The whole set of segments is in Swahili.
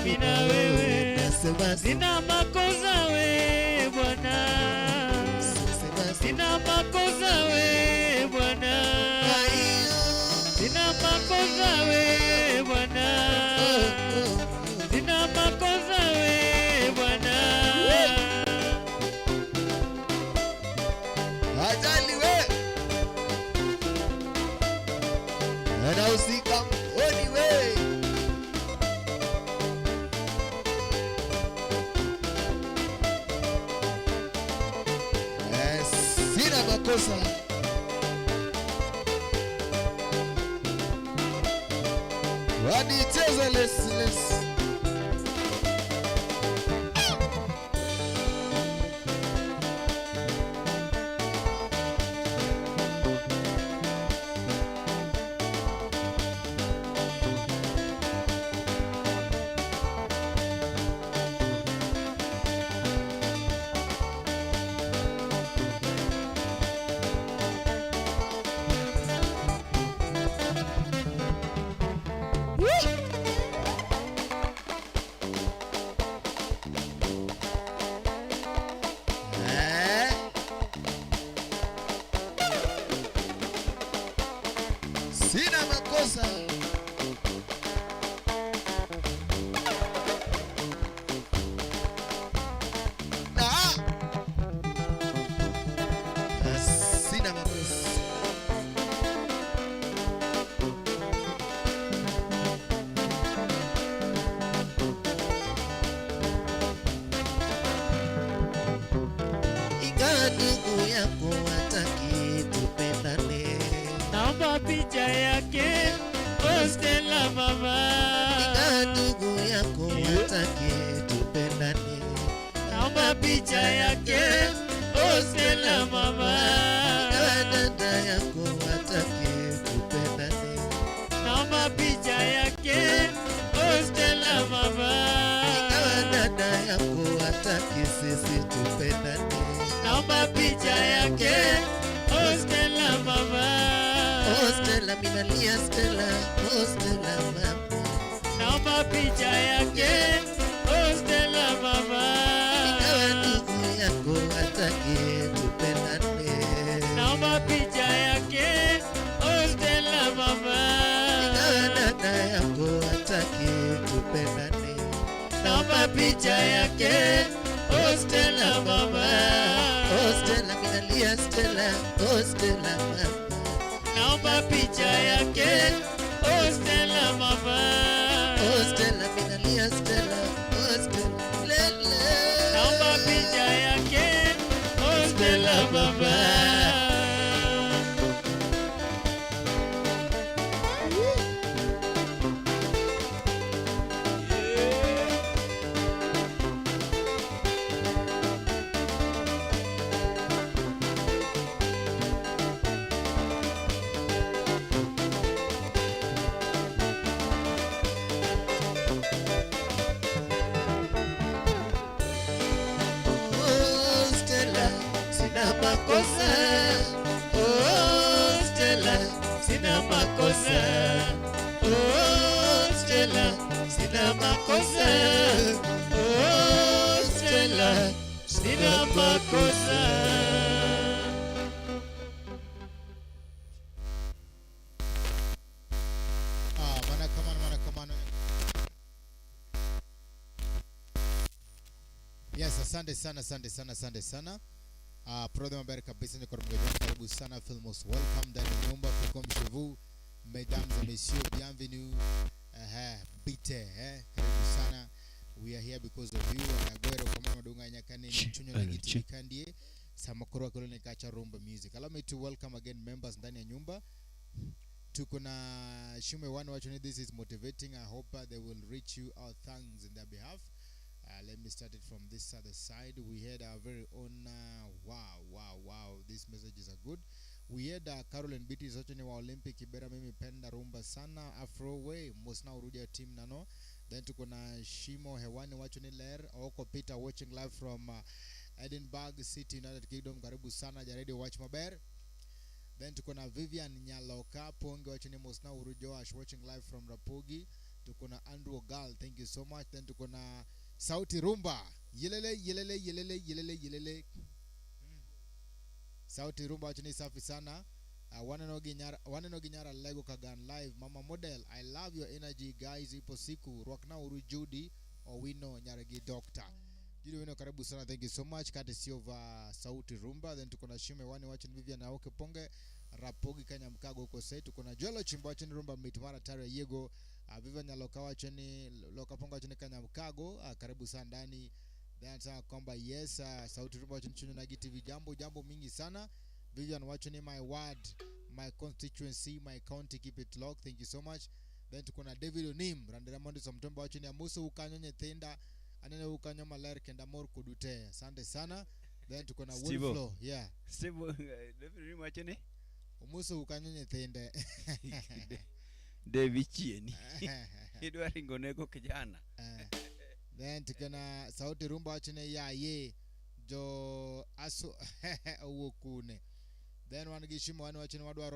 mimi na wewe. Sina makosa we Bwana, sina makosa we Bwana, sina makosa we Bwana, sina makosa we Bwana. Ajali we anausika oni we sina makosa. Wanicheza less sina makosa. Sina makosa. Ingawa ndugu yako hataki tupendane, Naomba picha yake Stella mama. ingawa ndugu yako hataki tupendane, Naomba picha yake Stella mama. ingawa dada yako hataki tupendane, Naomba picha yake Stella mama. ingawa dada yako hataki sisi tupendane. Naomba picha yake Stella mama. Stella minalia Stella, Stella mama. Naomba picha yake Stella mama. Ingawa ndugu yako hataki tupendane, Naomba picha yake Stella mama. ingawa dada yako hataki tupendane. Naomba picha yake Stella mama. Stella minalia Stella, Stella mama. Naomba picha yake Stella mama. Stella minalia Stella, Stella lele. Naomba picha yake Stella mama. Stella sina makosa. Stella, sina makosa. Stella, sina makosa. Stella, sina makosa. Yes, asante sana. Program habari kabisa, niko mgeni, karibu sana Filmos, welcome ndani ya nyumba chez vous, mesdames et messieurs, bienvenue. Bite, karibu sana. We are here because of you. Agwero kama madunga nyakani mchunyo na gitikandie samakoro kwa lone kacha rumba music. Allow me to welcome again members ndani ya nyumba. Tuko na Shume One watching, this is motivating. I hope they will reach you our thanks in their behalf. Let me start it from this other side. We had our very own wow, these messages are good. We had Caroline Beatty is watching wa Olympic Ibera mimi penda rumba sana Afro way mosna urudia team nano. Then tuko na Shimo hewani watching ler oko Peter watching live from Edinburgh City United Kingdom, karibu sana jaredi watch maber. Then tuko na Vivian Nyaloka Ponge watching mosna urujo Joash watching live from Rapogi. tuko na Andrew Ogal, thank you so much. Then tuko na Sauti Rumba, yelele. Sauti Rumba chini safi sana. Wanano Ginyara Lego Kagan live. Mama Model, I love your energy guys. Ipo siku Rockna Uru Judy Owino Nyaragi Doctor. Judy Owino karibu sana, thank you so much. Courtesy of Sauti Rumba. Then tuko na Shime Wani watching Vivian Aoke Ponge Rapogi Kanya Mkago uko say. Tuko na Jolo Chimbo watching Rumba Mitmara Tare Yego. Vivian Loka watching Loka Ponga watching Kanya Mkago. Karibu sana ndani. Then kwamba yes, Sauti Rumba watching Chunyo Nagi TV jambo mingi sana. Vivian watching my ward, my constituency, my county, keep it locked, thank you so much. Then tuko na David Onim Randera Mondi Somtomba watching Amuso ukanyonye tenda anene ukanyoma ler kenda mor kudute, asante sana. Then tuko na Wolflow, yeah Steve David Onim watching Amuso ukanyonye tenda David Chieni Edward Ngonego kijana. Then tuko na Sauti Rumba watching ya ye jo aso uokune. Then wanagishima wani watching wadwa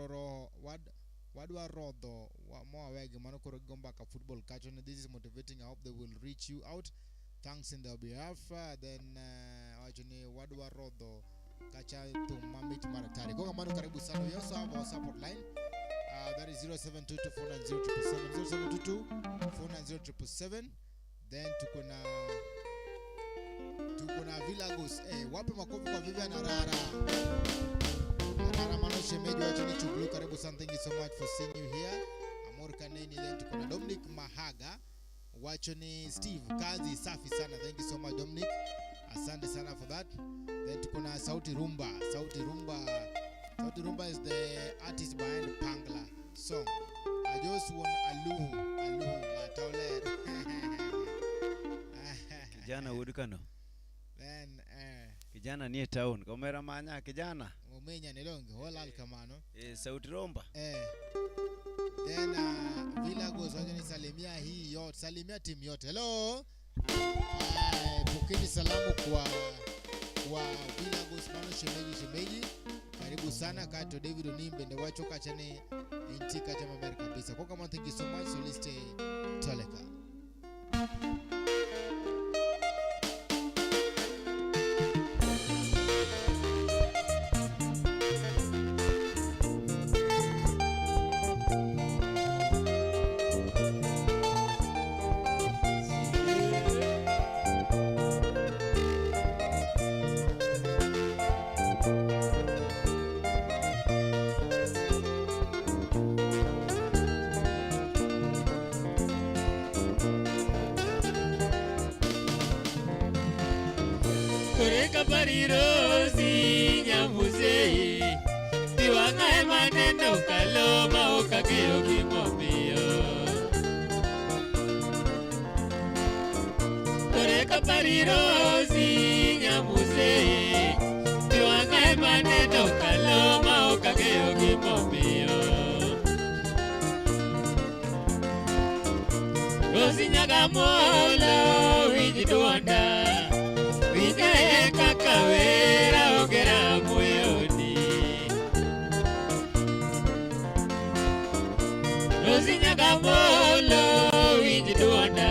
rodho moa wege manokoro gomba ka football catch. This is motivating. I hope they will reach you out. Thanks in their behalf. Then watching wadwa rodho kacha to mamit maratari kwa manu karibu sana. We also have our support line, that is 0722490777 0722490777. Then tuko na Villagos. Wape makofi kwa Vivian Arara Mano Shemeji watching Chuglu karibu sana, thank you so much for seeing you here. Amor Kaneni. Then tuko na Dominic Mahaga watching Steve kazi safi sana, thank you so much Dominic, asante sana for that. Then tuko na Sauti Rumba. Sauti Rumba is the artist behind Pangla song. I just want Aluhu Matauler Kijana udukano. Then kijana nie town komera manya kijana umenya nelonge hola kamano Sauti Rumba. Then Villagos wajeni salimia hii yote, salimia team yote. Hello, pokeni salamu kwa Villagos Mano Shemeji karibu sana. Kato David Onimbe ndo wacho kachane intika chama mbele kabisa. Kwa kama thank you so much, so let's stay Toleka. Parirosi nyamuze Tiwanga emanendo kaloma okageo kimomio Toreka parirosi nyamuze Tiwanga emanendo kaloma okageo kimomio Rosi nyagamola wijituanda Wine kakawera ogera moyoni Rosi nyagamolo wijiduanda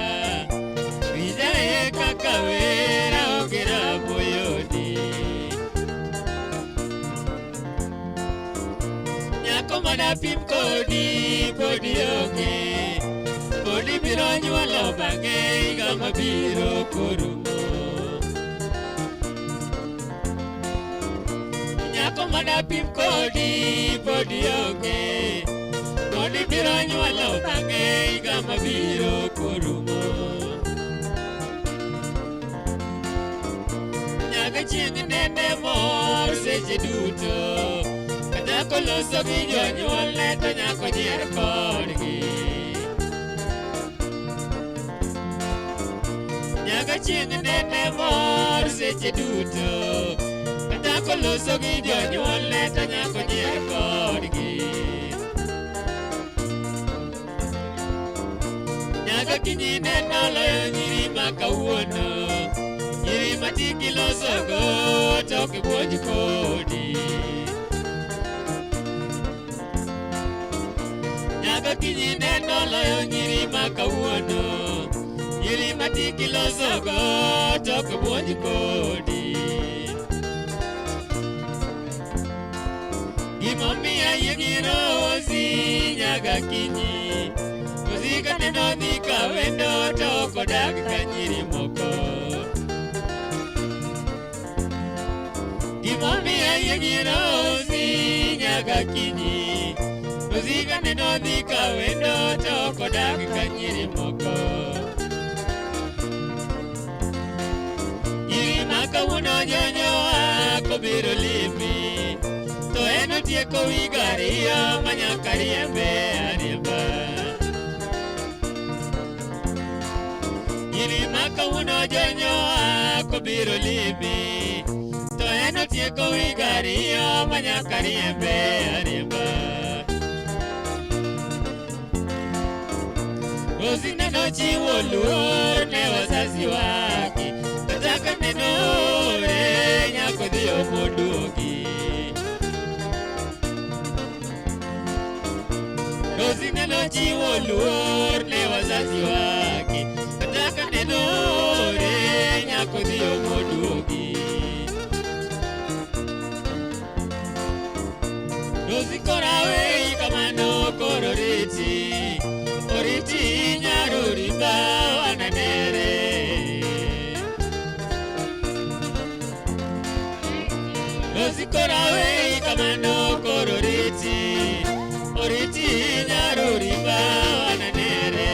Wine kakawera ogera moyoni Nyako mana pim kodi oge Kodi biro nyualo bange igama biro korumo Komada pim kodi oge Kodi biro nyualo bange igama biro korumo Nyaga chieng nene mor seche duto Kanyako loso gi jonyuolne to nyako nyier kodgi Nyaga chieng nene mor seche duto Koloso gi jonyuolne to nyako nyier kodgi Nyaka kinyine noloyo nyiri makawuono Nyiri matiki losogo to kibuonj kodi Nyaka kinyine noloyo nyiri makawuono Kati kilosogo toko buonji kodi Gimomiya yegiro osi nyaga kinyi Osika neno dhika wendo toko dag kanyiri moko Gimomiya yegiro osi nyaga kinyi Osika neno dhika wendo toko dag kanyiri moko Kawuono jonyowa kobiro limi To en otieko wiga ariyo manyaka riembe ariemba Nyiri ma kawuono jonyowa kobiro limi To en otieko wiga ariyo manyaka riembe ariemba Rosina nochiwo luor ne wazazi wake Kataka nenore nyako dhiyo moduogi Rosina nochiwo luor ne wazazi wake Kataka nenore nyako dhiyo moduogi Rosi korawe kamano koro riti Oriti nyarurimba wananere Rosi korawe kamano koro Oriti nyarurimba wananere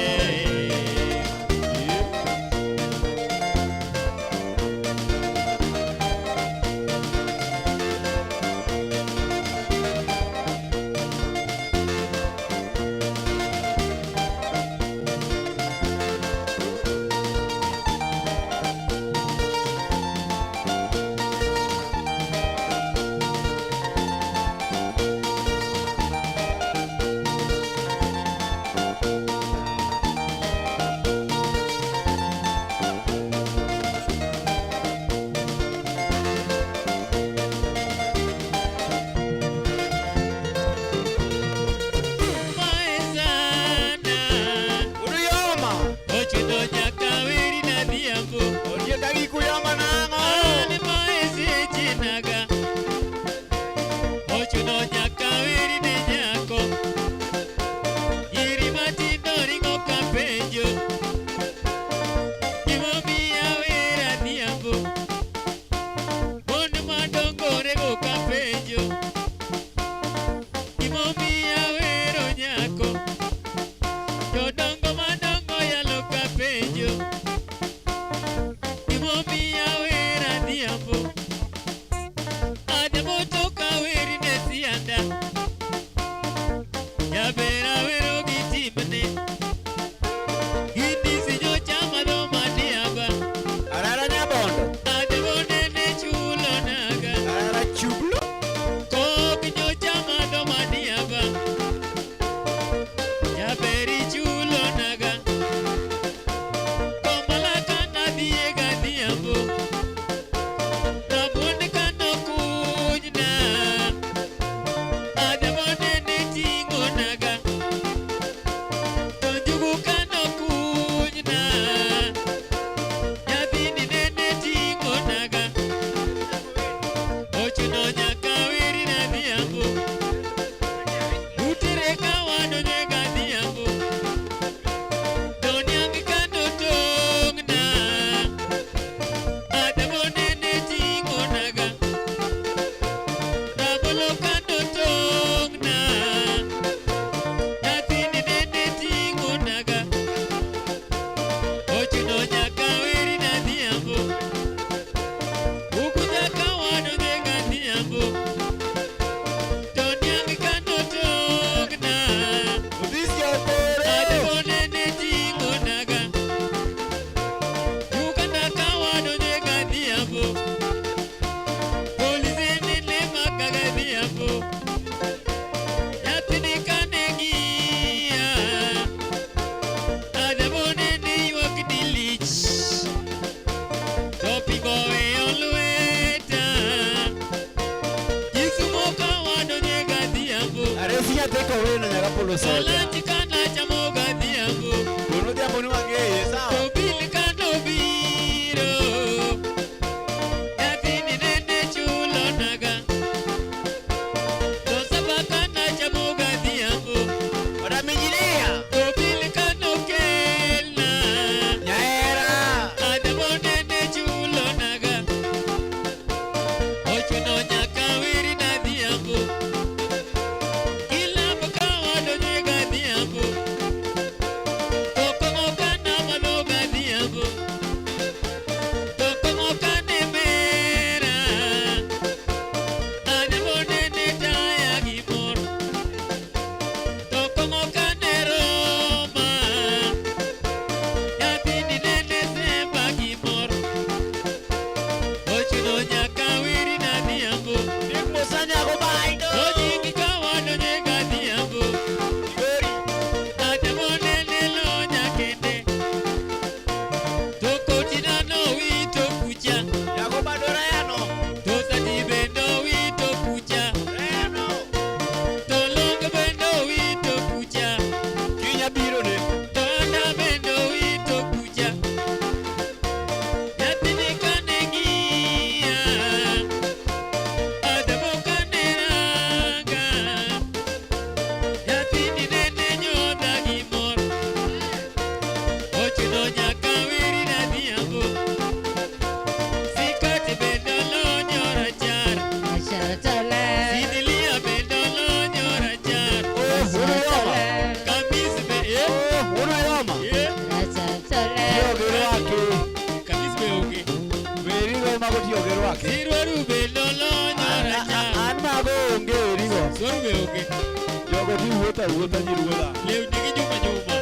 Sola chikana chamoga diambo. Uno diambo ni wangeye sawa. Tobili kando Jogo ni wuotha wuotha ni ruodha. Lewni gi nyuma nyuma.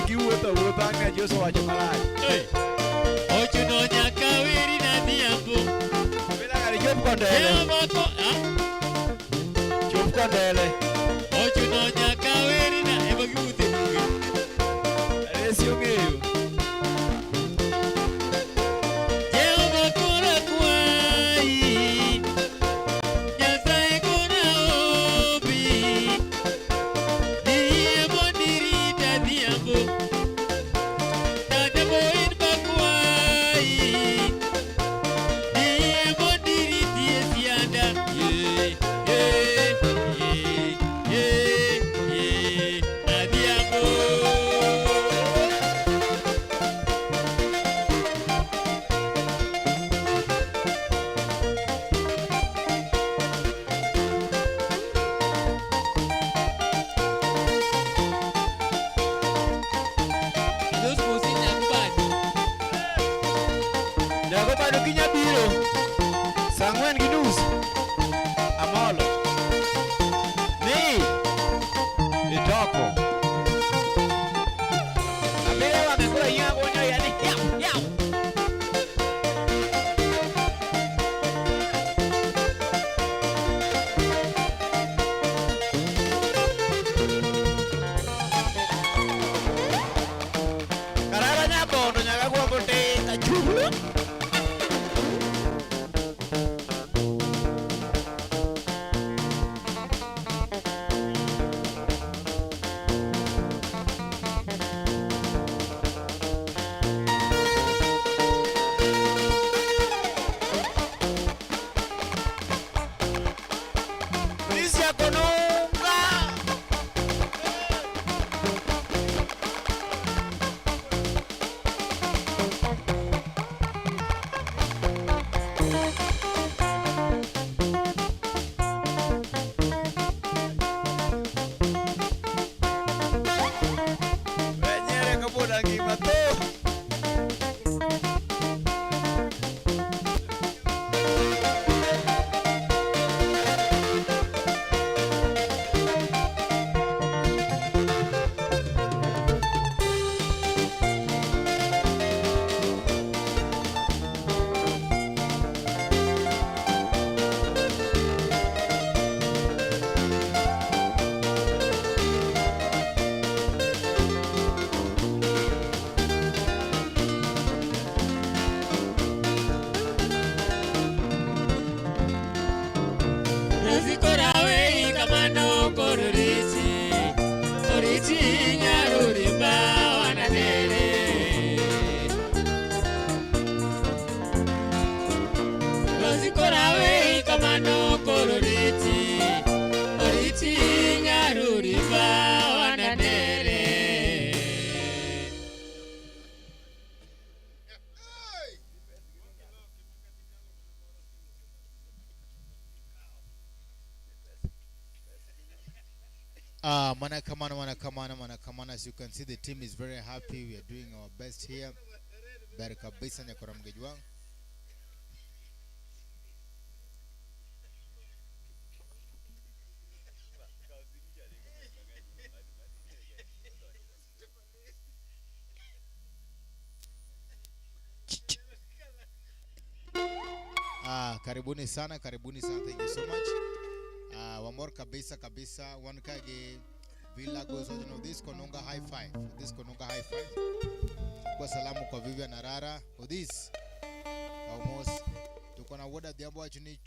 Ji wuotha wuotha nga Yesu wacho marach. Ochuno nyaka weri na dhiambo. Bila gari chop kondele. Chop kondele. Ochuno nyaka weri na ema giwuothe duge. Resi ong'eyo. Jehova kora kwayi. Nyasaye kora obi. Diye mondirita dhiambo. Dademo in bakwayi. Diye mondiriti esianda. Adhiambo. Those posing nakubado. Jago bado kinya biro. Saa 4:30. Amolo. Ni. Itoko. Abire wamekula yango nyo yani yao yao. Karara nyabondo nyaka gwombo te kachulu. Polisia kononga. Wenyere kabuda ngima to. Razikora wei kamano kororiti. Oriti nyarurimba wanadere. Razikora wei kamano kororiti. Oriti nyarurimba wanadere. Manakaman. As you can see, the team is very happy. We are doing our best here. Bari kabisa nyakora mgejwang. Karibuni sana. Thank you so much. One more kabisa. One kage Villa goes on this Kononga high five. Kwa salamu kwa Vivian Arara. This almost tuko na woda diabo achini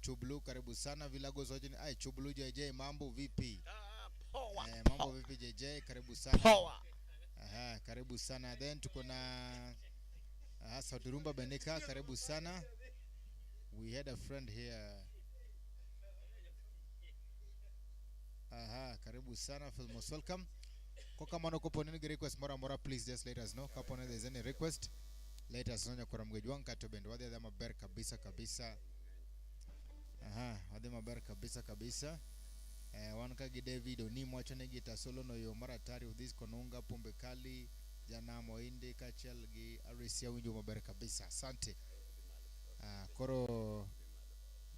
chublu karibu sana Villa goes on chublu JJ mambo vipi? Mambo vipi JJ karibu sana. Karibu sana. Then tuko na Sautirumba Benika karibu sana. We had a friend here. Karibu sana, feel most welcome. Kwa kama unakopo nini request mora please just let us know. Kapo na there's any request let us know kwa mgejwang katobendo wade dama ber kabisa. Wade maber kabisa. Wanka gi David oni mwacho ne gita solo no yo maratari udhis konunga pombe kali jana moinde kachel gi arisia winjo maber kabisa. Asante. Koro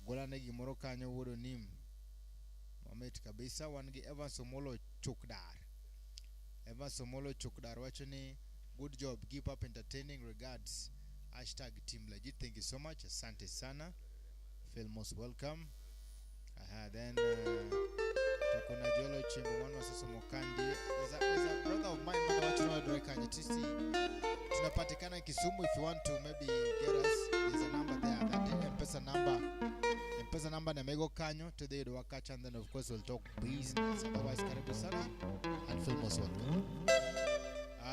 gola ne gimoro kanyo wuodo nim Mamit kabisa wan gi Evans Omolo Chukdar. Evans Omolo Chukdar wacho ni good job, keep up entertaining, regards #team legit. Thank you so much, asante sana. Feel most welcome. Then tukuna Jolo Chimbo mwana sasa Mokandi. There's a brother of mine mwana wacho na Drake Nyatisi. Tunapatikana Kisumu. If you want to maybe get us, there's a number there, that M-Pesa number na mego kanyo to the wakacha, and then of course we'll talk business. Otherwise karibu sana and feel most welcome.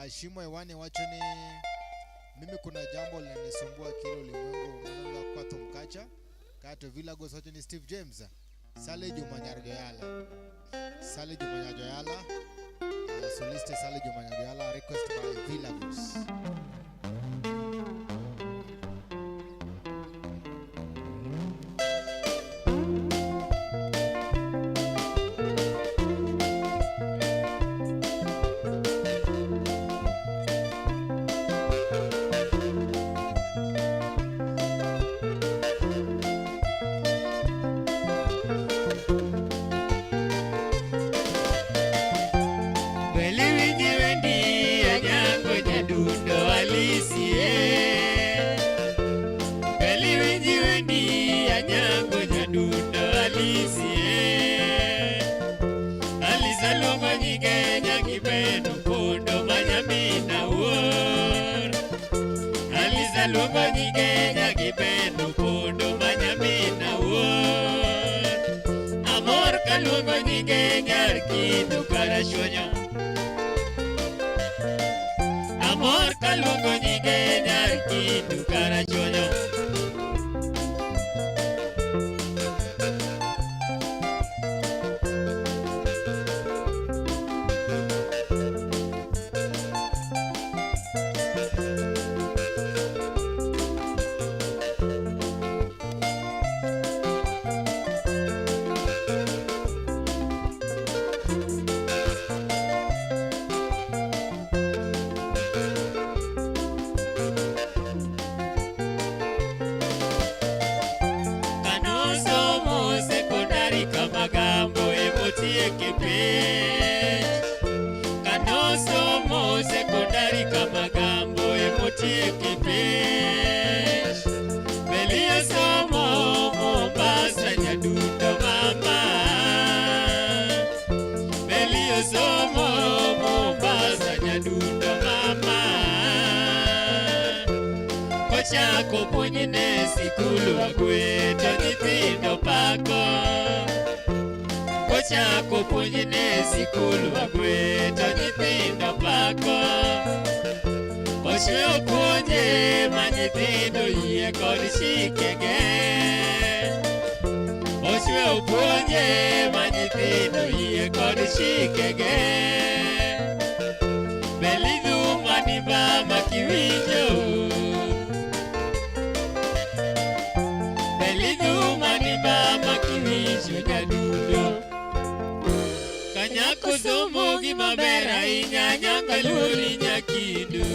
Shimo Ewani wacho ni mimi kuna jambo linanisumbua kila ulimwengu mwanangu kwa tumkacha kato Villagos wacho ni Steve James. Sale Jumanyajoyala. Soliste Sale Jumanyajoyala, request by Villagos. Amor kalungo nyige nyarki dukara chonyo. Kanosomo sekondari Kamagambo emotie Kipech. Belio somo Mombasa Nyadundo mama. Belio somo Mombasa Nyadundo mama. Kocha kopunyine sikulu agweto nyithindo pako. Kocha kopunyine sikulu agweto nyithindo pako. Kocha opuonje manyithindo yie kod chikege. Kocha opuonje manyithindo yie kod chikege. Belidhu maniba makiwinjo. Belidhu maniba makiwinjo Nyadundo. Kanyako somo gimaber ahinya nyaka luori Nyakindu.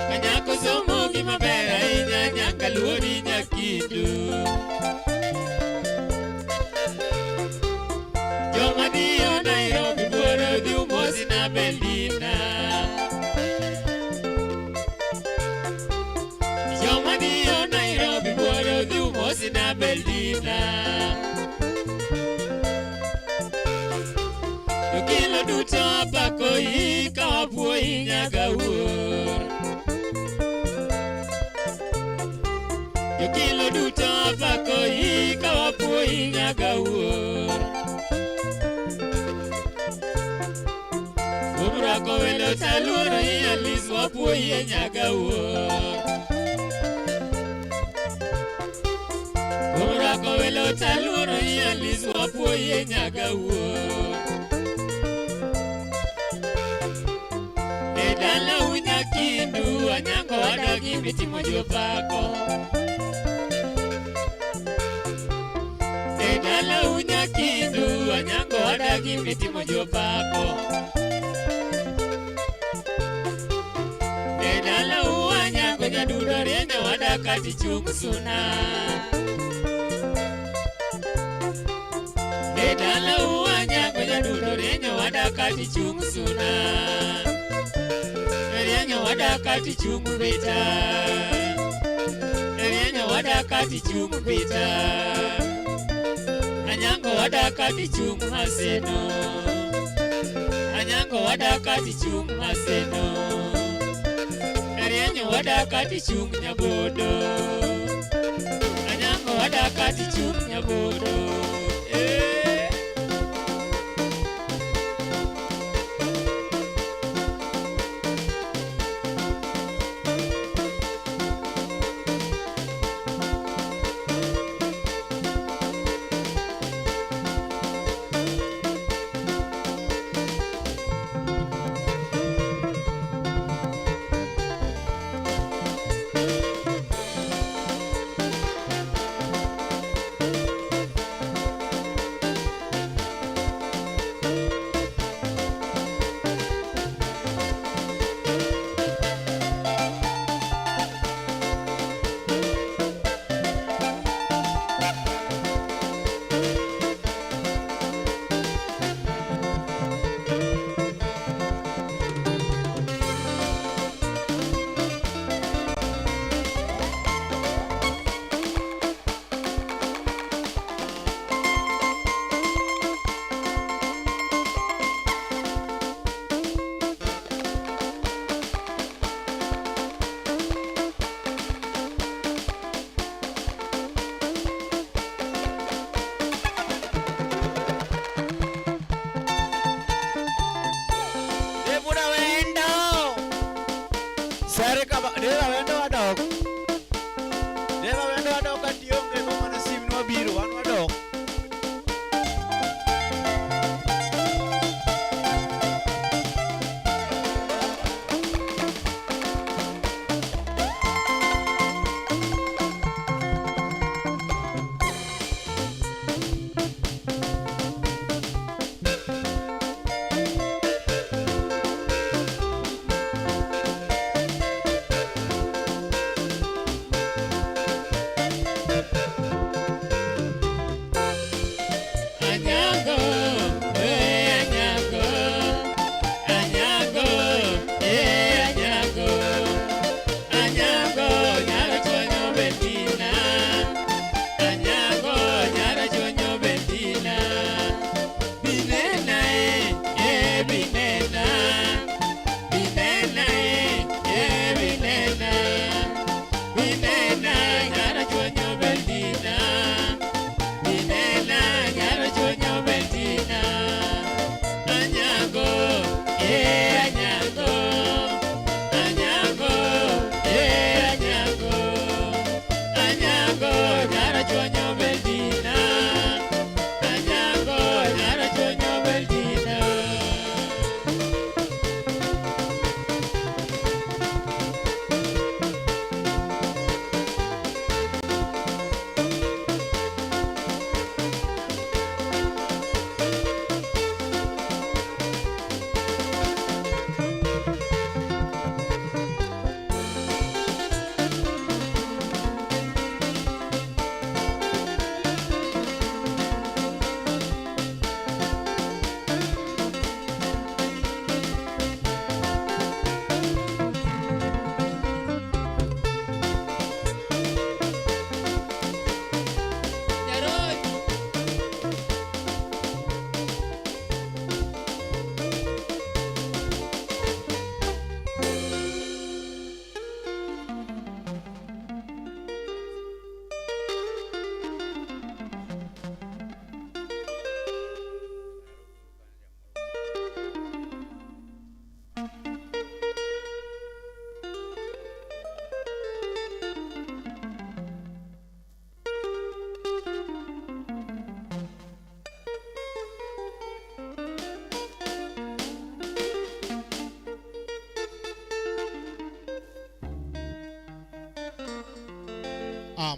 Kanyako somo gimaber ahinya nyaka luori Nyakindu. Joma diyo Nairobi buoro dhi umosi na Belinda. Joma diyo Nairobi buoro dhi umosi na Belinda. Yokilo duto apako ika wapuoi nyaga uor. Yokilo duto apako ika wapuoi nyaga uor. Umrako welo taluoro ialis wapuoi nyaga uor. Umrako welo taluoro ialis wapuoi nyaga uor. Edala Unyakindu anyango wadagi mitimo jopako. Edala Unyakindu anyango wadagi mitimo jopako. Edala Unyango Nyadundo rienyo wadakati chung suna. Dala uwanya kwenye dudo renyo wadakati chung suna. Renyo wadakati chung bita. Renyo wadakati chung bita. Anyango wadakati chung haseno. Anyango wadakati chung haseno. Renyo wadakati chung nyabodo. Anyango wadakati chung nyabodo.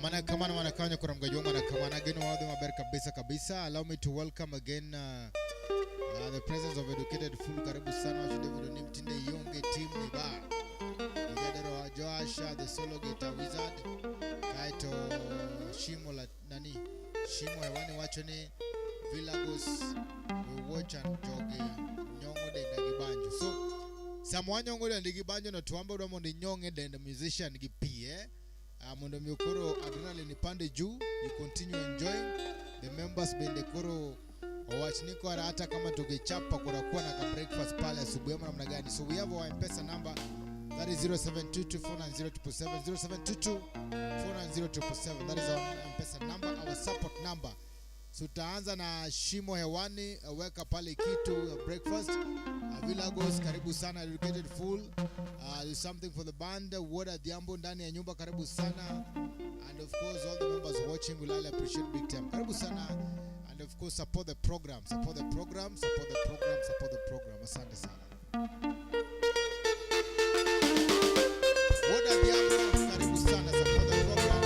Manakamana manakanya kwa mgajwa manakamana again wadhi maber kabisa. Allow me to welcome again the presence of educated full karibu sana wa David Nimtinde Yonge team ni bar. Mjadala wa Joasha the solo guitar wizard. Kaito Shimo la nani? Shimo hewani wacho ni Villagos we watch and joge nyongo de ndagibanjo. So samwa nyongo de ndagibanjo no tuamba ura mondi nyonge de musician gipie. Mondo miukoro adrenaline pande juu. You continue enjoying. The members bende koro watch niko hata kama tugechapa kuna kuwa na breakfast pale asubuhi ama namna gani. So we have our M-Pesa number. That is 0722490277. 0722490277. That is our M-Pesa number, our support number. So tutaanza na Shimo Hewani, weka pale kitu breakfast. Villagos karibu sana, educated full. There's something for the band. Woda Diambo ndani ya nyumba karibu sana. And of course all the members watching will all appreciate big time. Karibu sana. And of course support the program. Support the program. Support the program. Support the program. Asante sana. Woda Diambo karibu sana, support the program.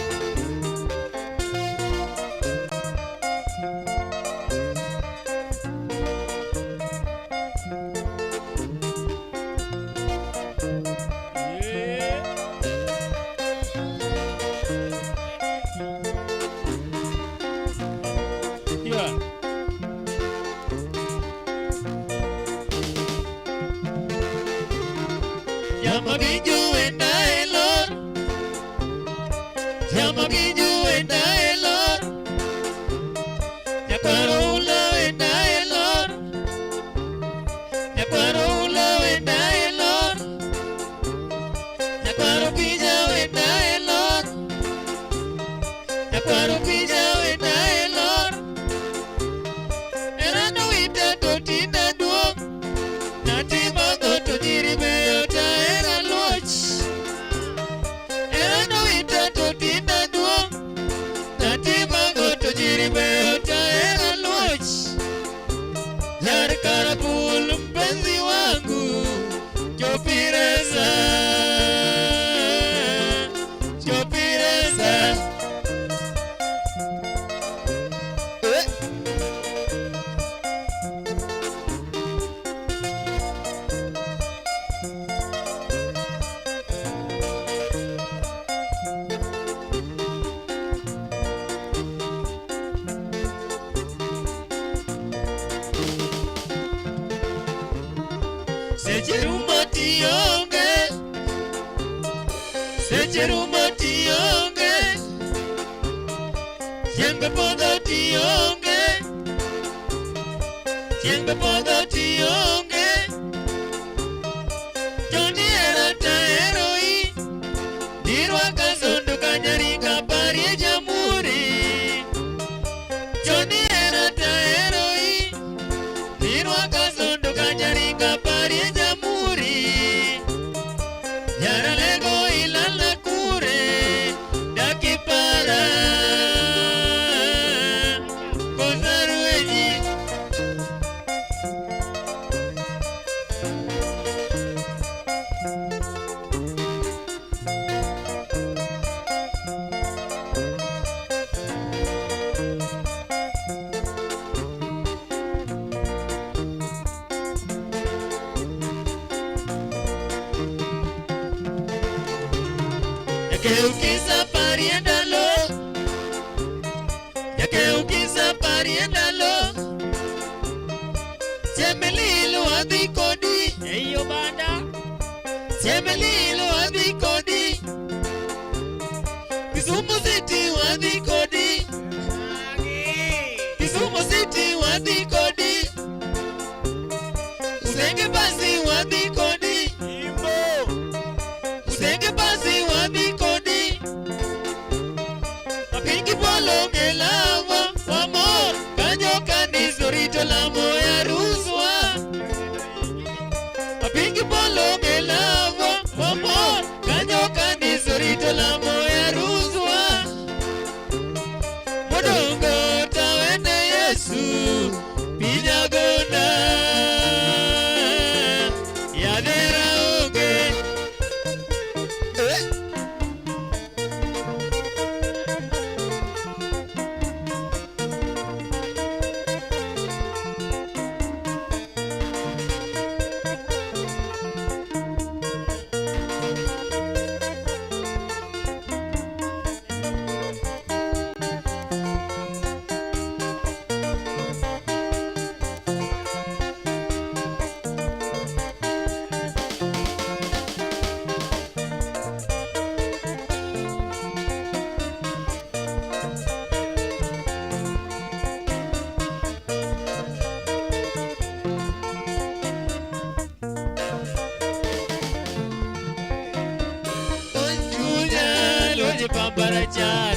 Pambarachar.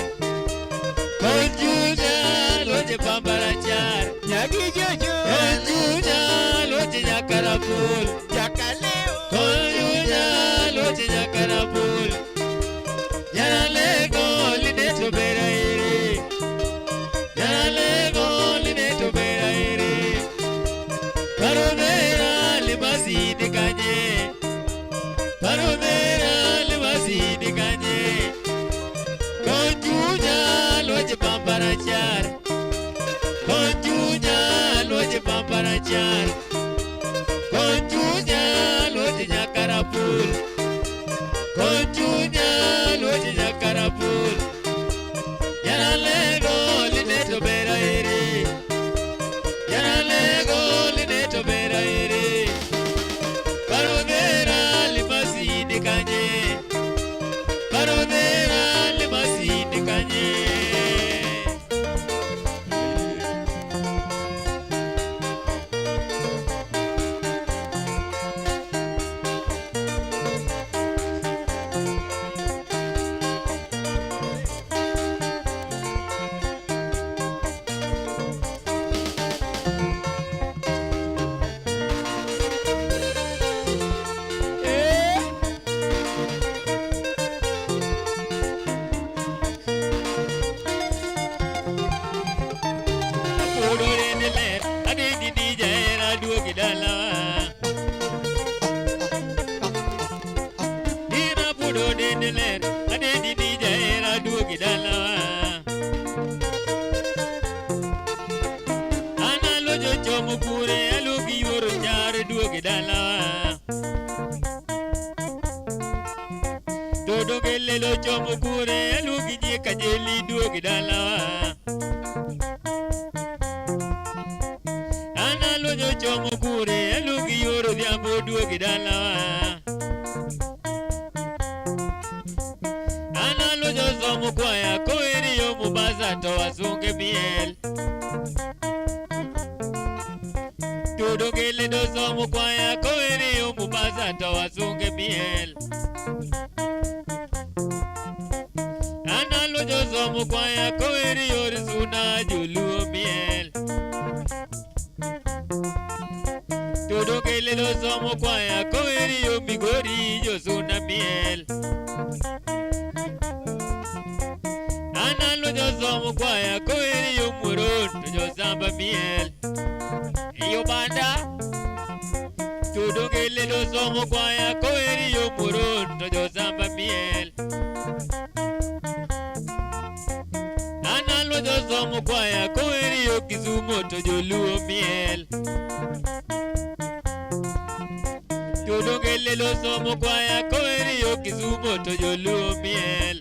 Konjuja loche Pambarachar. Nyagi jojo. Konjuja loche Nyakarapul. Jakaleo. Konjuja loche Nyakarapul. Yaralego lineto berairi. Yaralego lineto berairi. Parodera libasidi kanye. Parodera libasidi kanye. Konjuja loche Pambarachar. Konjuja loche Pambarachar. Konjuja loche Nyakarapul. Konjuja loche Nyakarapul. Yaralego lineto berairi. Yaralego lineto berairi. Parodera libasidi kanye. Parodera libasidi kanye. Todo gele lo chomo kure alugi je kajeli duogi dalawa. Ana lo jo chomo kure alugi yoro diambo duogi dalawa. Ana lo jo somo kwaya koeri yo mubaza to wasunge miel. Todo gele do somo kwaya koeri yo mubaza to wasunge miel. Ana lo jo somo kwaya koeri yo suna julu miel. Todo gele do somo kwaya koeri yo migori yo suna miel. Ana lo jo somo kwaya koeri yo muron jo samba miel. Yo banda todo gele do somo kwaya koeri yo muron jo samba miel. Ana lo jo somo kwaya koeri yo Kisumu to jo luo miel. Todo gele lo somo kwaya koeri yo Kisumu to jo luo miel.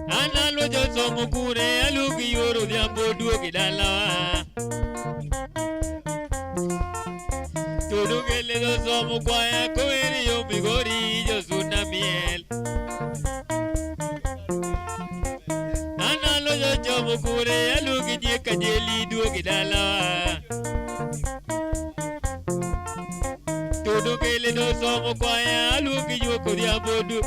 Ana lo jo somo kure alugi yoro diambo duogi dalawa. Todo gele lo somo kwaya koeri yo Migori jo suna miel. Ana lo jo somo kure alugi je kajeli duogi dalawa. Todo gele lo somo kwaya alugi yoko diambo du.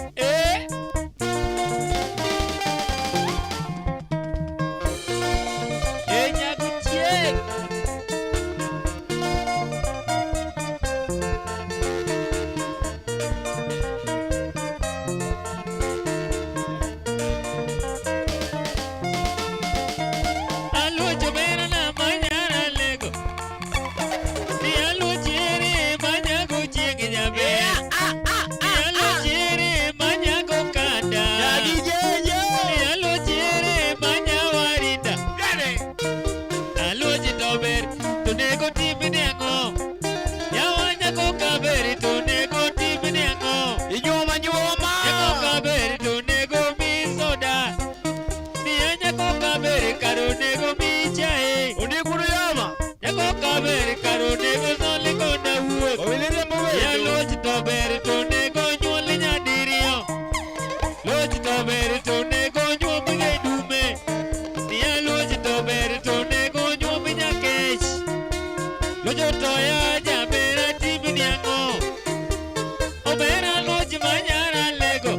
Obera loji manyara lego.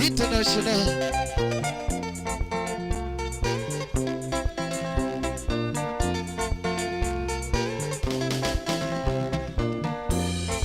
International.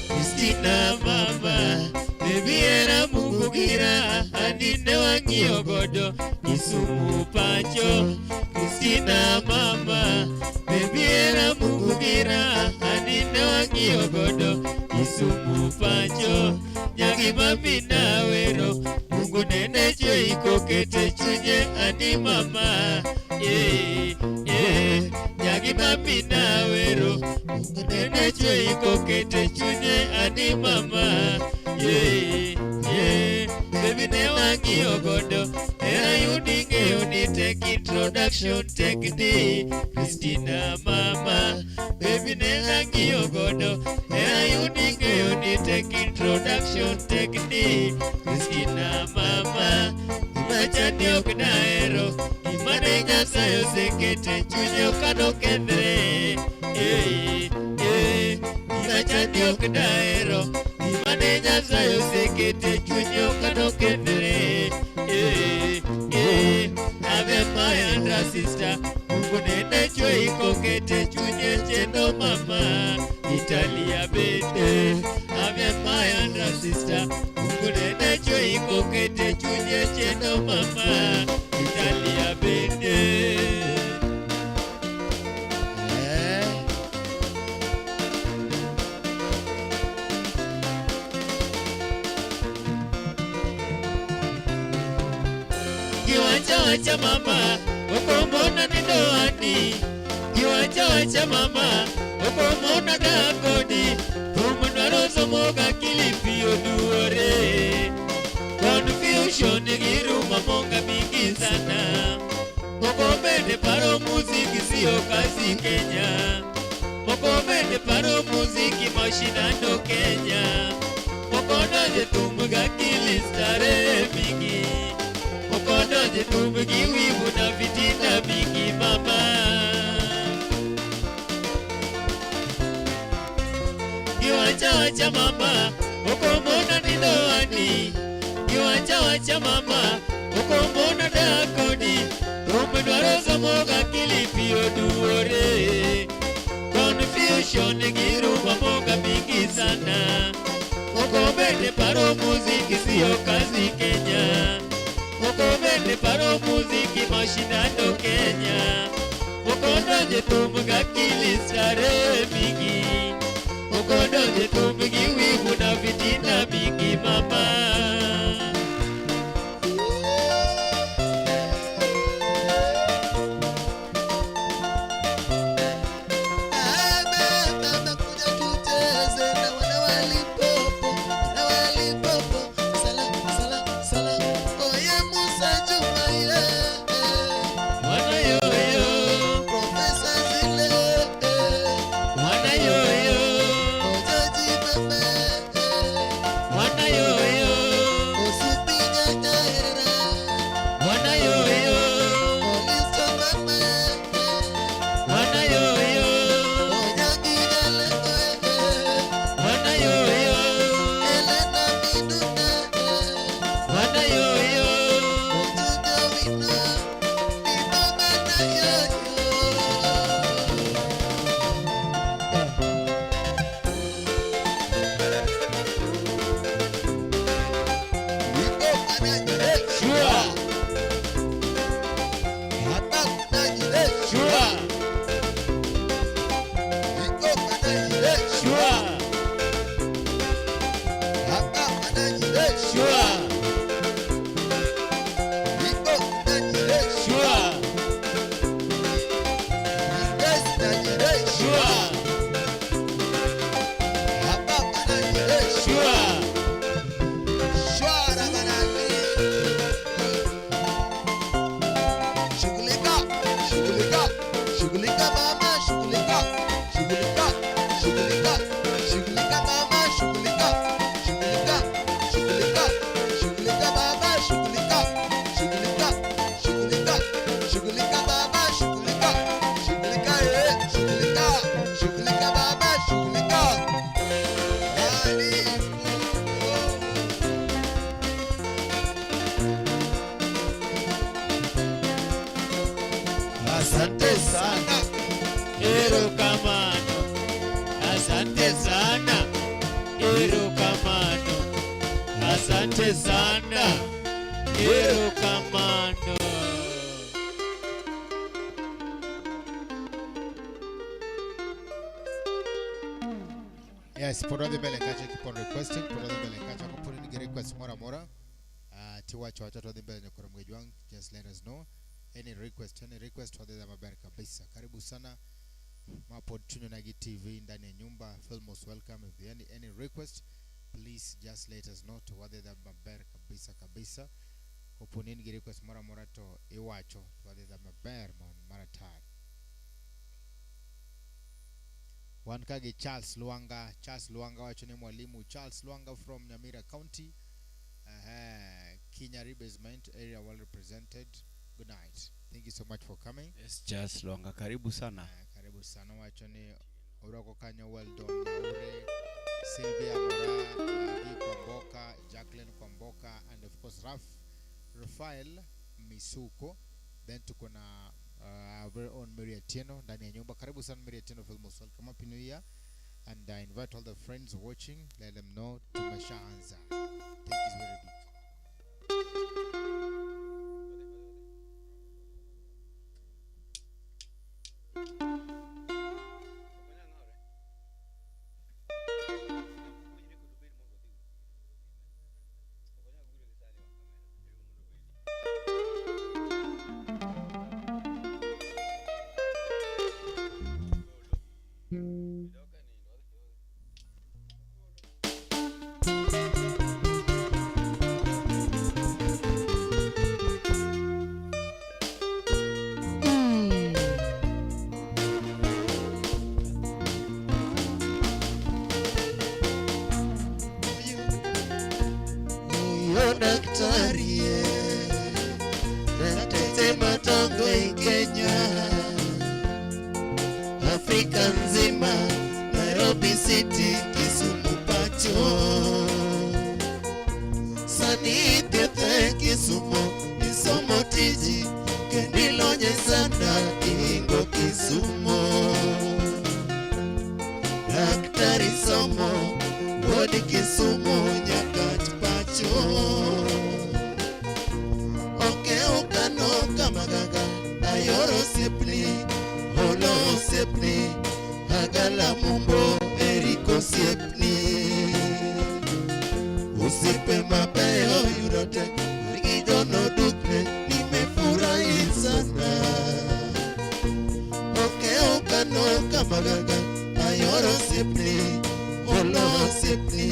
Christina mama, baby era mugugira, anine wangio godo, Kisumu Pancho. Christina mama, baby era mugugira, anine wangio godo, Kisumu Pancho. Nyagi mami na wero, Mungu nene choiko kete chunye ani mama. Nyagi mami na wero, Mungu nene choiko kete chunye ani mama. Baby ne wangi ogodo, era yudinge uni take introduction take the Christina mama. Baby ne wangi ogodo, era yudinge uni take introduction take the Christina mama. Imachani oknaero, imane nyasayo sekete chunyo kano kendre. Imachani oknaero, imane nyasayo sekete chunyo kano kendre. Ave my sister, Mungu nene choiko kete chunye chendo mama. Italia bete, ave my sister, Mungu nene choiko kete chunye chendo mama. Italia bete. Kiwanja mama, okomona nidoani. Kiwanja mama, okomona dakodi. Kumunwarozo moga kilipi oduore. Confusion giruma monga mingi sana. Mokomende paro muziki sio kazi Kenya. Mokomende paro muziki mashindano Kenya. Mokonaje tumuga kilistare mingi. Mokonaje tumugi wivu na vitina mingi mama. Kiwanja mama, okomona nidoani. Kiwanja mama, okomona dakodi. Umedwarozo moga kilipi oduore. Confusion giruma moga mingi sana. Mokomende paro muziki sio kazi Kenya. Mokomende paro muziki mashindano Kenya. Mokonaje tumuga kilistare mingi. Mokonaje tumugi wivu na vitina mingi mama. Asante sana, erokamano. Asante sana, erokamano. Asante sana, erokamano. Yes, por donde me le cacha que por requesting, por donde me le cacha que por ni request mora. Tiwacho wacha to dimbe ne korom gejwang, just let us know any request for the maber kabisa. Karibu sana Mapod Chuno Nagi TV ndani ya nyumba. Feel most welcome. If there any request, please just let us know to whether the maber kabisa. Opo nini request mora to iwacho to whether the maber maratar. Wankage Charles Luanga wacho ni mwalimu Charles Luanga from Nyamira County. Kenya Basement area well represented. Good night. Thank you so much for coming. Yes, Charles Luanga, karibu sana. Karibu sana wacho ni Uroko Kanyo, well done. Naure, Sylvia Mora, Adi Kwamboka, Jacqueline Kwamboka, and of course Rafael Misuko. Then tuko na our very own Mary Atieno ndani ya nyumba. Karibu sana Mary Atieno, feel most welcome. Happy New Year. And I invite all the friends watching, let them know tumeshaanza. Thank you very big. Daktari natete matango Kenya, Afrika nzima, Nairobi City, Kisumu Pacho, Sani Tete Kisumu, Isomo Tiji, Kendilonye sana Ingo Kisumu, Daktari Somo, Bodi Kisumu, Nyakat Pacho. Magaga ayoro sepli holo sepli agala mumbo eriko sepli usipe mabeyo yurote rigidono dukne nimefurahi sana ukano kamagaga ayoro sepli holo sepli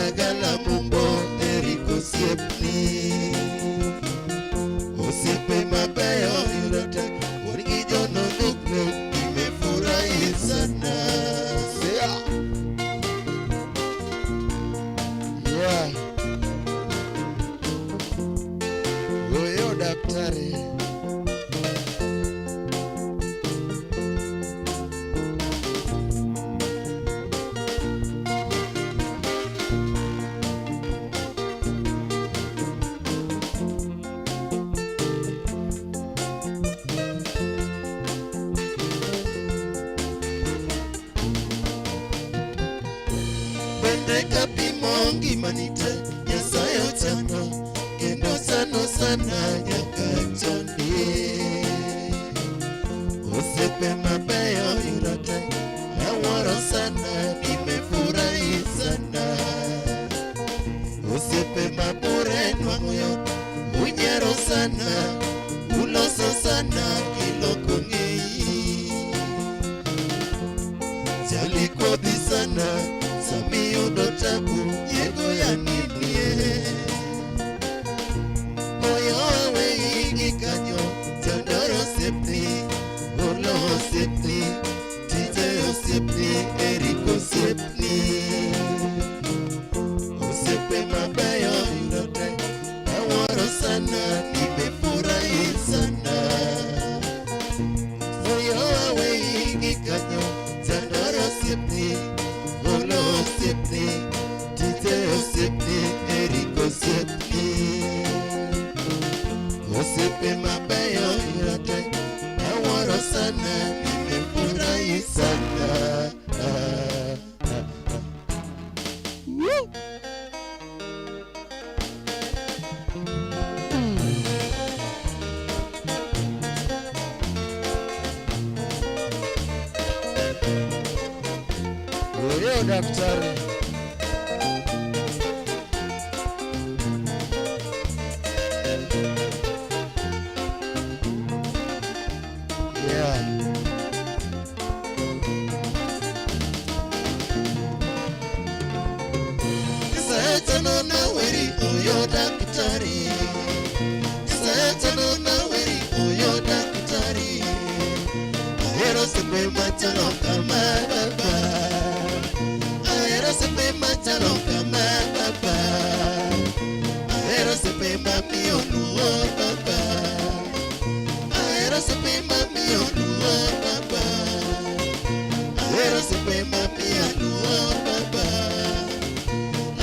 agala mumbo eriko sepli usipe mabeyo yurote Urigijono dukne nimefurahi sana. Yeah. Huyo daktari Kapimongi manite Nyasayo chano Kendo sano sana Nyakachoni Usipe mabeyo yurote Awaro sana Nimefurahi sana Usipe mabure nwanguyo Unyero sana Uloso sana Kiloko ngei huyo daktari. Yeah. Isayatano na weri huyo daktari. Isayatano na weri huyo daktari. Ahero sepe machalo kama baba. Ahero sepe machalo kama baba. Ahero sepe mami oluo baba. Ahero sepe mami oluo baba. Ahero sepe mami oluo baba.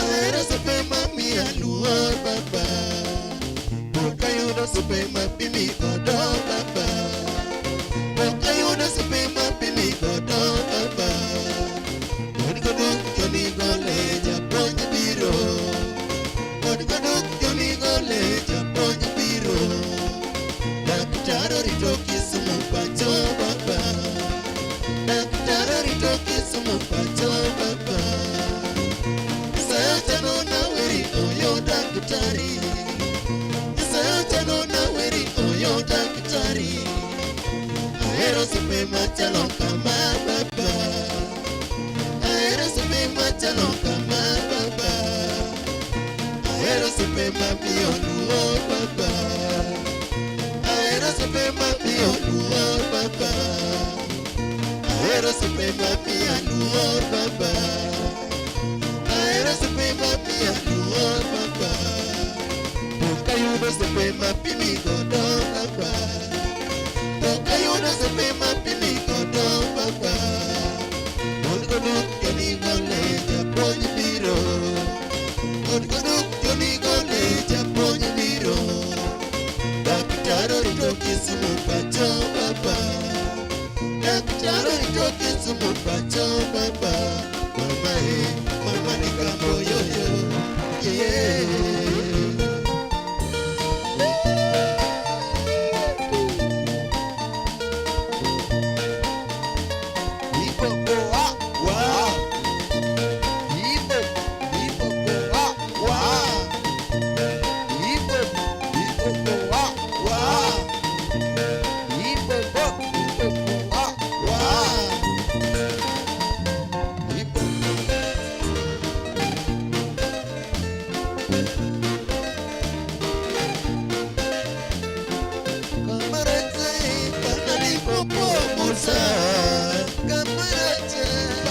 Ahero sepe mami oluo baba. Bokayudo sepe mami mi kodo baba. Bokayudo sepe mami mi kodo baba. Odgoduk joni gole japonj biro. Odgoduk joni gole japonj biro. Daktari rito kisumu pacho baba. Daktari rito kisumu pacho baba. Isayachano na weri oyo daktari. Isayachano na weri oyo daktari. Ahero sepe machalo kama baba. Ahero sepe machalo kama baba. Ahero sepe mami oluo baba. Ahero sepe mami oluo baba. Ahero sepe mami oluo baba. Ahero sepe mami oluo baba. Bokayudo sepe mami mi godo baba. Bokayudo sepe mami mi godo baba. Odgoduk joni gole japonj biro. Odgoduk joni gole japonj biro. Daktari rito kisumu pacho baba. Daktari rito kisumu pacho baba. Mama mama ni kambo yoyo. Yeah.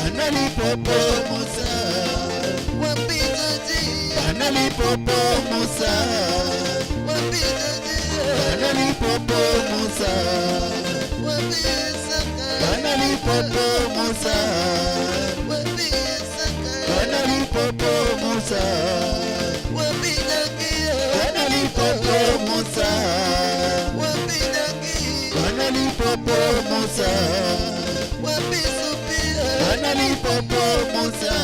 Banali popo musa, wapizaji. Banali popo musa, wapizaji. Banali popo musa, wapizaka. Banali popo musa, wapizaka. Banali popo musa, wapizaki. Banali popo musa, wapizaki. Banali popo musa, wapizupia. Banali popo musa,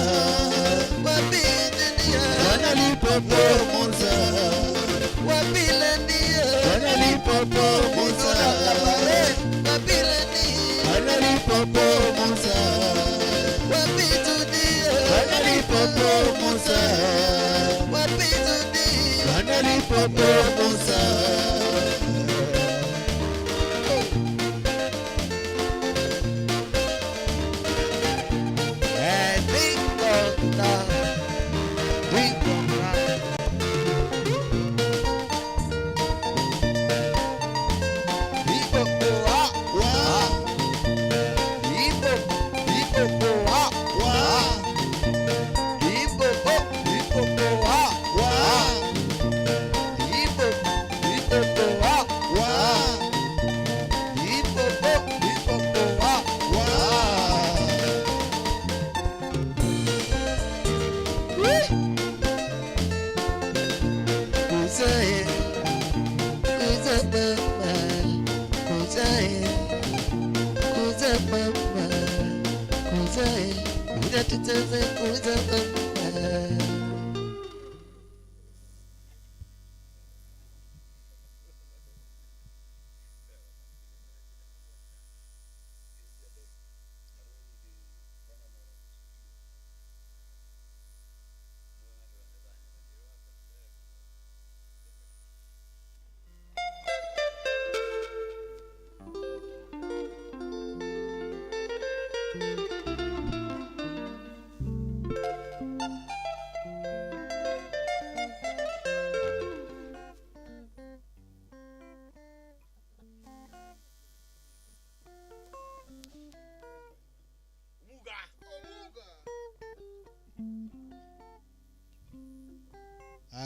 wapizidia. Banali popo musa, wapilandia. Banali popo musa, wapilandia. Banali popo musa, wapizudia. Banali popo musa, wapizudia. Banali popo musa.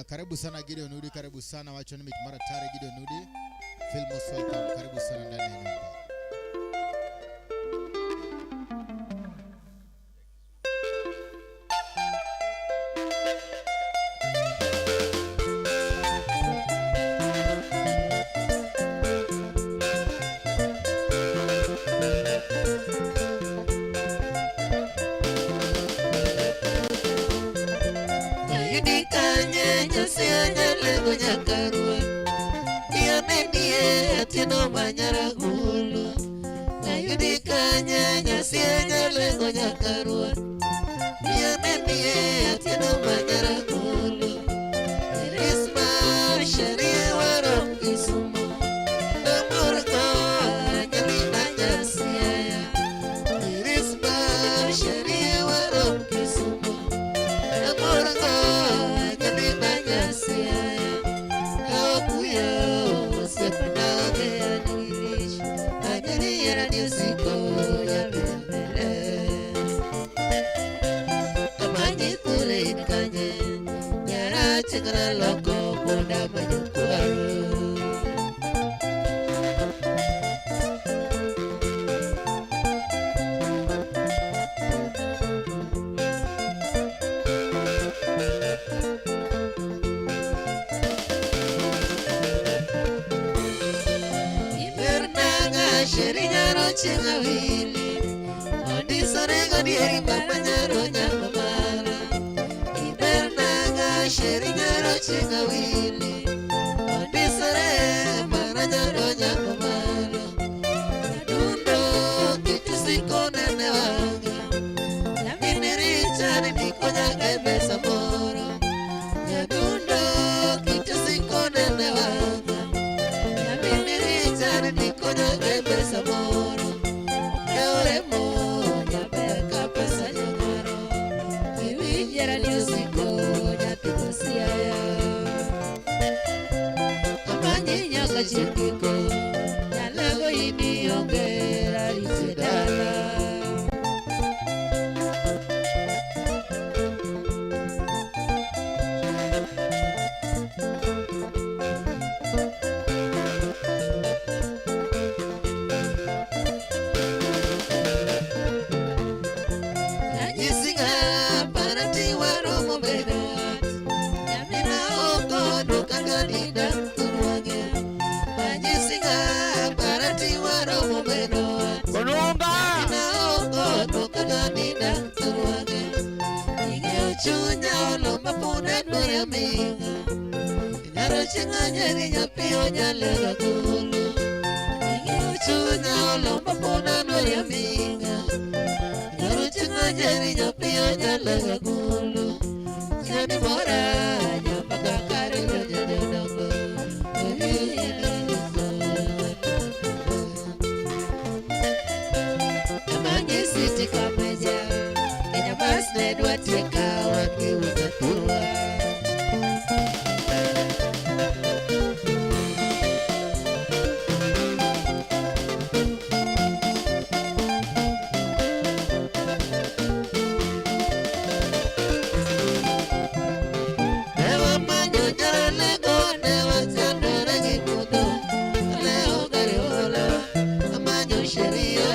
Karibu sana Gideon Nudi, karibu sana wacho nimi mara tare Gideon Nudi. Feel most welcome, karibu sana ndani ya nyumba. Nyakarua Ionenie atieno manyara gulu Ayudikanya nyasienya lengo nyakarua Ionenie atieno manyara gulu Irisma sheria warong kisumo Namurko anyalina nyasiaya Irisma sheria warong kisumo Namurko anyalina nyasiaya Loco, una mayucuaro. Ibernaga, sheriñaro chingawili. Ondisorego dieri mamanyaro nyamamara. Ibernaga, sheriñaro chingawili. Ondisore maranyaro nyamamara. Nadundo kitusiko nene wanga. Nyamini Richard niko nyaga pesa moro. Nadundo kitusiko nene wanga. Nyamini Richard niko nyaga pesa moro. Eore mo nyabeka pesa nyangaro. Iwi yera niusiko nyapito siaya. Amanyi nyaka chikiko. Nyalago ini ongera isedala. Nanyisinga parati waromo bedat. Nyamina oko dukanganida turwage. Nanyisinga parati waromo bedat. Konunga Nyamina oko dukanganida turwage. Ingeo chunya olomba puna dwaya minga. Nyaro chinga nyeri nyapio nyalega gulu. Ingeo chunya olomba puna dwaya minga. Nyaro chinga nyeri nyapio nyalega gulu. Nyani mora nyamaka kare nyanyanago. Amanyi siti kameja. Kenya basne dwa tika waki utaturwa. Newa manyo jara lego, newa chandora gimudo. Leo gari hola, amanyo sheria.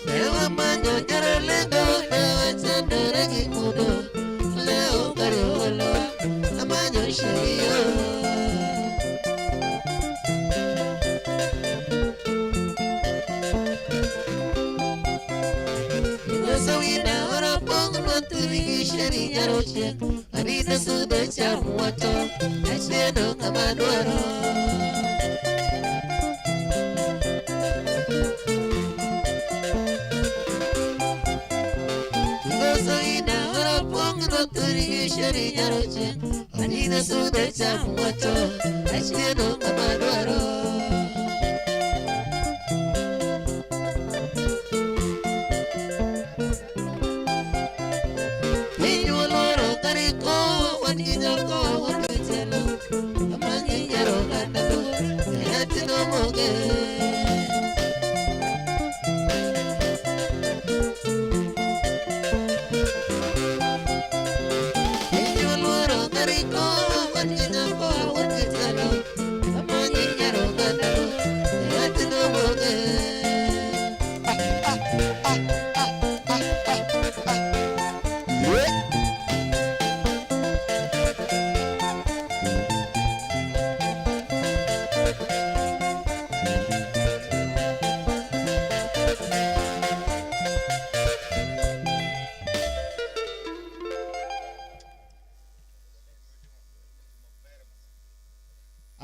Newa manyo jara lego, newa chandora gimudo. Leo gari hola, amanyo sheria. Ngoso wina ora pong noturi sheri nyaroche. Anita suda chamu wato, acheno kamadwaro. Ngoso wina ora pong noturi sheri nyaroche. Anita suda chamu wato, acheno kamadwaro. Pinyoloro kariko wanijako wanitelo. Amanyi nyaro kanado, yatino moge.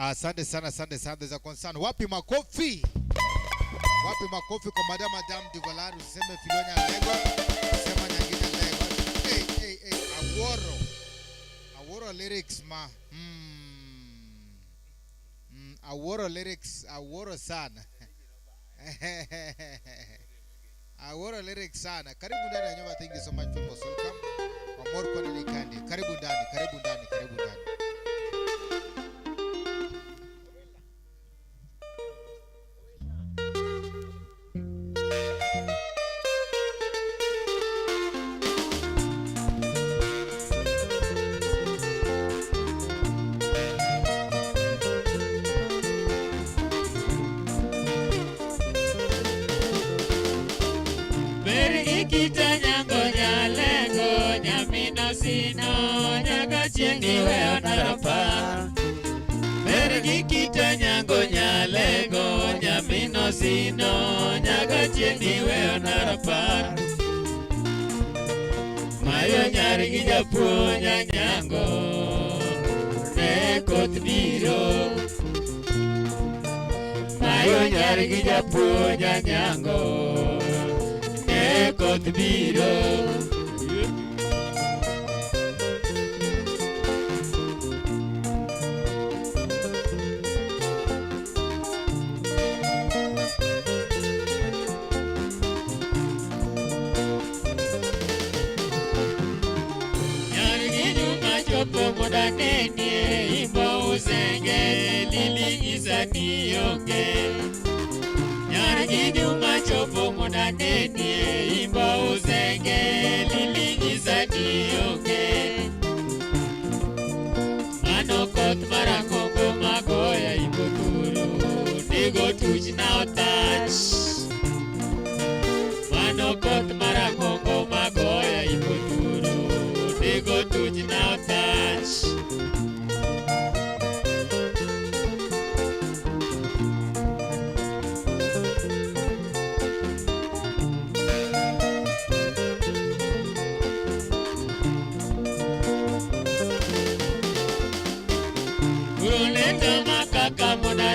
Asante sana, asante sana. There's a concern. Wapi makofi? Wapi makofi kwa Madam Duvalar, useme Filonya Lego, usema Nyangina Lego. Hey, Aworo lyrics ma. Aworo lyrics, Aworo sana. Aworo lyrics sana. Karibu ndani ya nyumba. Thank you so much for welcome. Amor kwa nini kandi. Karibu ndani, karibu ndani, karibu ndani. Sino nyaga chieni we onarapar mayo nyari gi japuonja nyango ne koth biro mayo nyari gi japuonja nyango ne koth biro Nene imbo usenge lilingiza nionge Nyargi nyuma chopo muda nene imbo usenge lilingiza nionge Mano kot marakongo magoya imbo turu Nigo tuch now touch Mano kot marakongo magoya imbo turu Nigo tuch now touch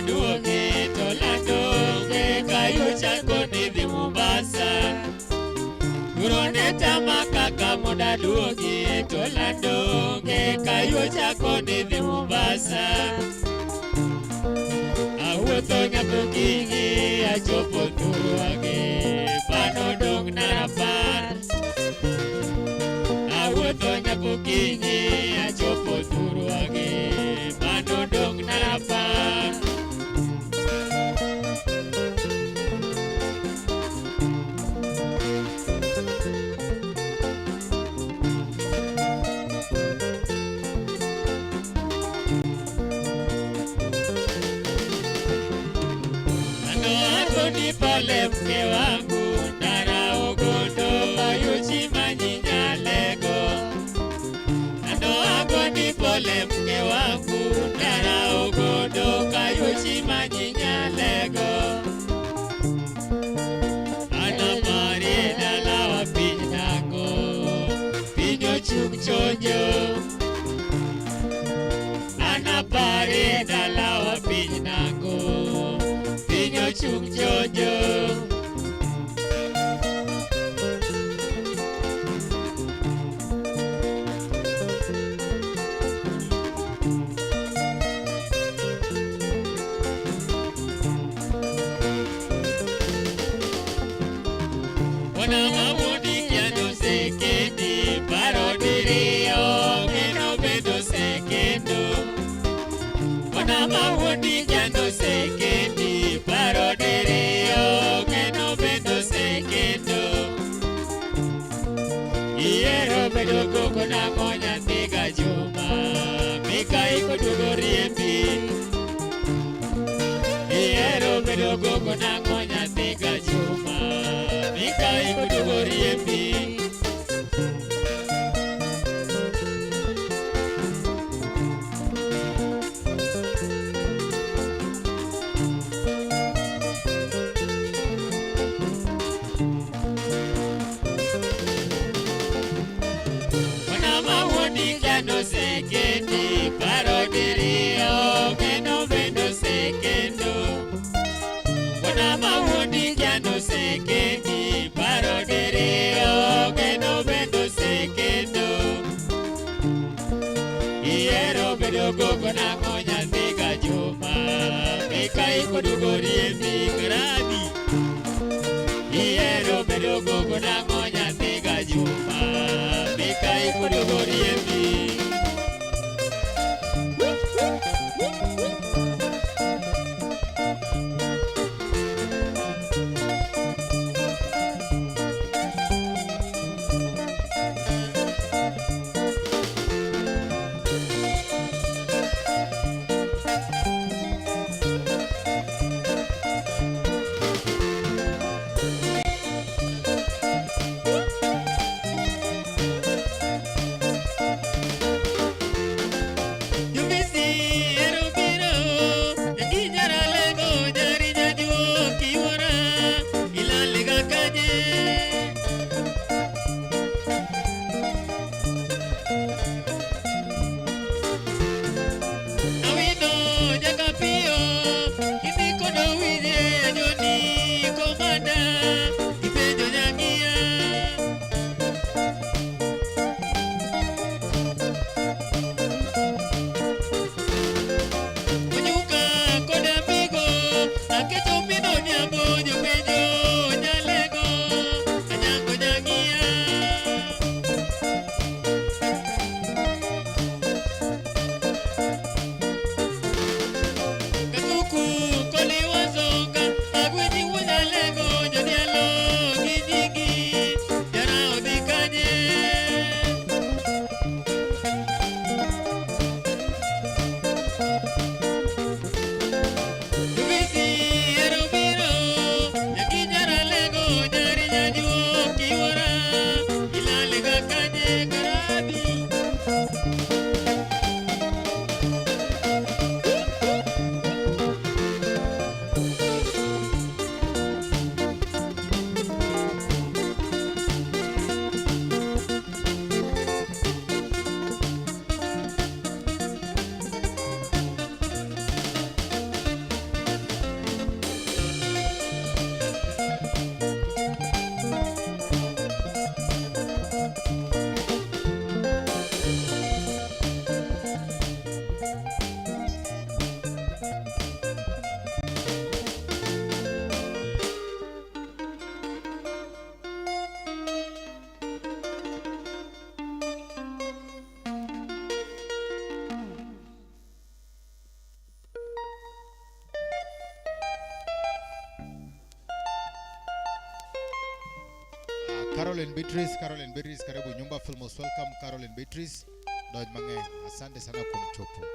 Duoge tolandoge kayucha koni di Mombasa Uroneta makaka moda duoge tolandoge kayucha koni di Mombasa Awuotho nyako kingi achopo turuage Pano dong narapar Awuotho nyako kingi achopo turuage Pano dong narapar Pale mke wangu ndara ugondo ayuchi manyinya lego Ando agoni pole mke wangu ndara ugondo ayuchi manyinya lego Ana marina lawa pinyango Pinyo chukchonyo Ana parina lawa pinyango Pinyo chukchonyo Kuna ngonya tiga juma Mika iko dugo riembi Iero bedogo kuna ngonya tiga juma Mika iko dugo riembi Sekeni parodirio que no ve gogo na ngonya tiga juma Mikai kodugori ebi grabi Iero bedo gogo na ngonya tiga juma Mikai kodugori ebi Caroline Beatrice, karibu nyumba Filmos welcome Caroline Beatrice. Doj mang'eny. Asante sana kwa mchopo.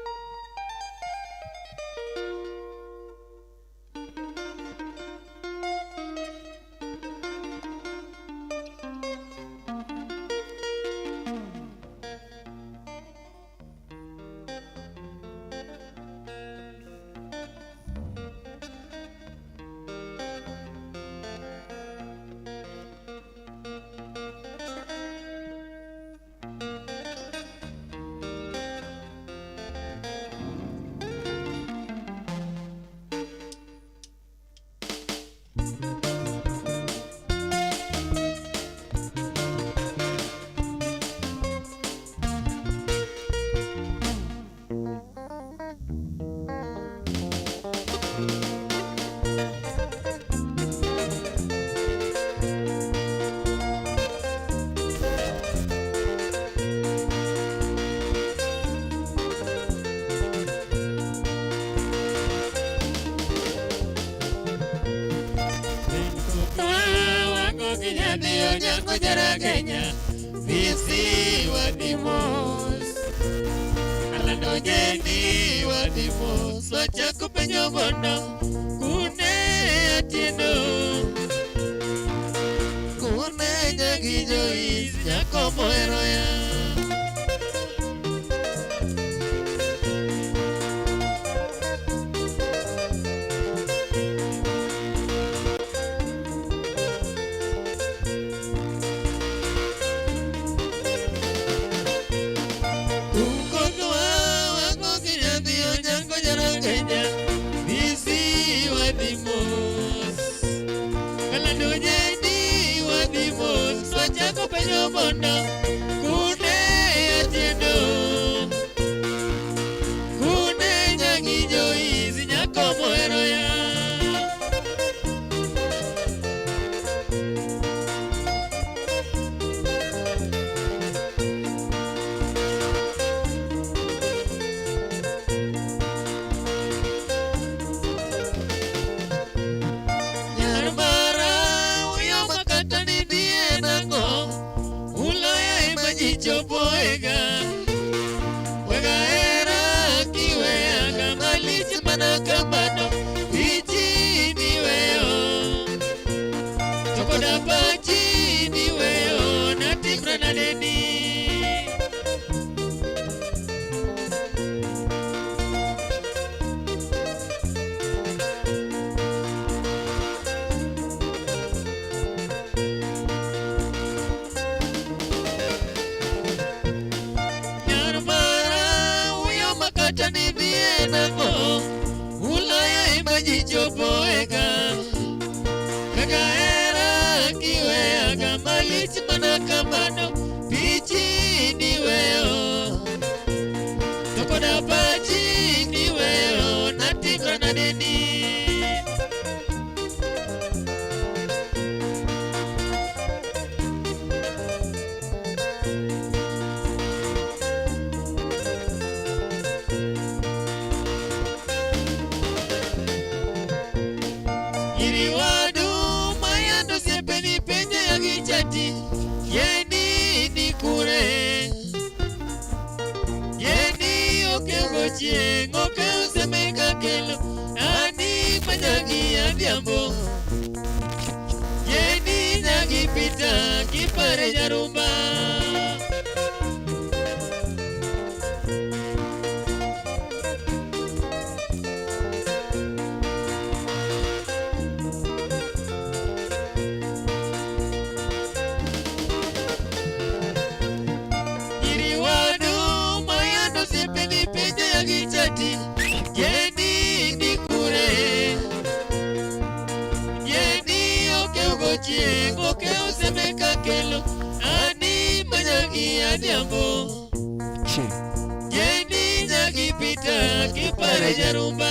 Nyango jara Kenya Visi wadimos Alando jeni wadimos Wachako penyo bono Kune atino Kune nyagi jois Nyako moero ya Bono, kune atiendo, wega wega era kiwe agamalichi manakamano ichini weo tokoda pachini weo natimra nadeni Tani biena mo ulaya imajichopoeka kagaera kiwe agamalichi manakamano pichini weo tokoda pachini weo natimra nadeni Yeni ni kure Yeni oke gochie ngoke usemeka kelo Ani manyagi adiambo Yeni nyagi pita kipare jarumba Yeni ni kure Yeni oke ugochie ngoke usemeka kelo Ani manyagi adiambo Yeni nyagi pita kipare jarumba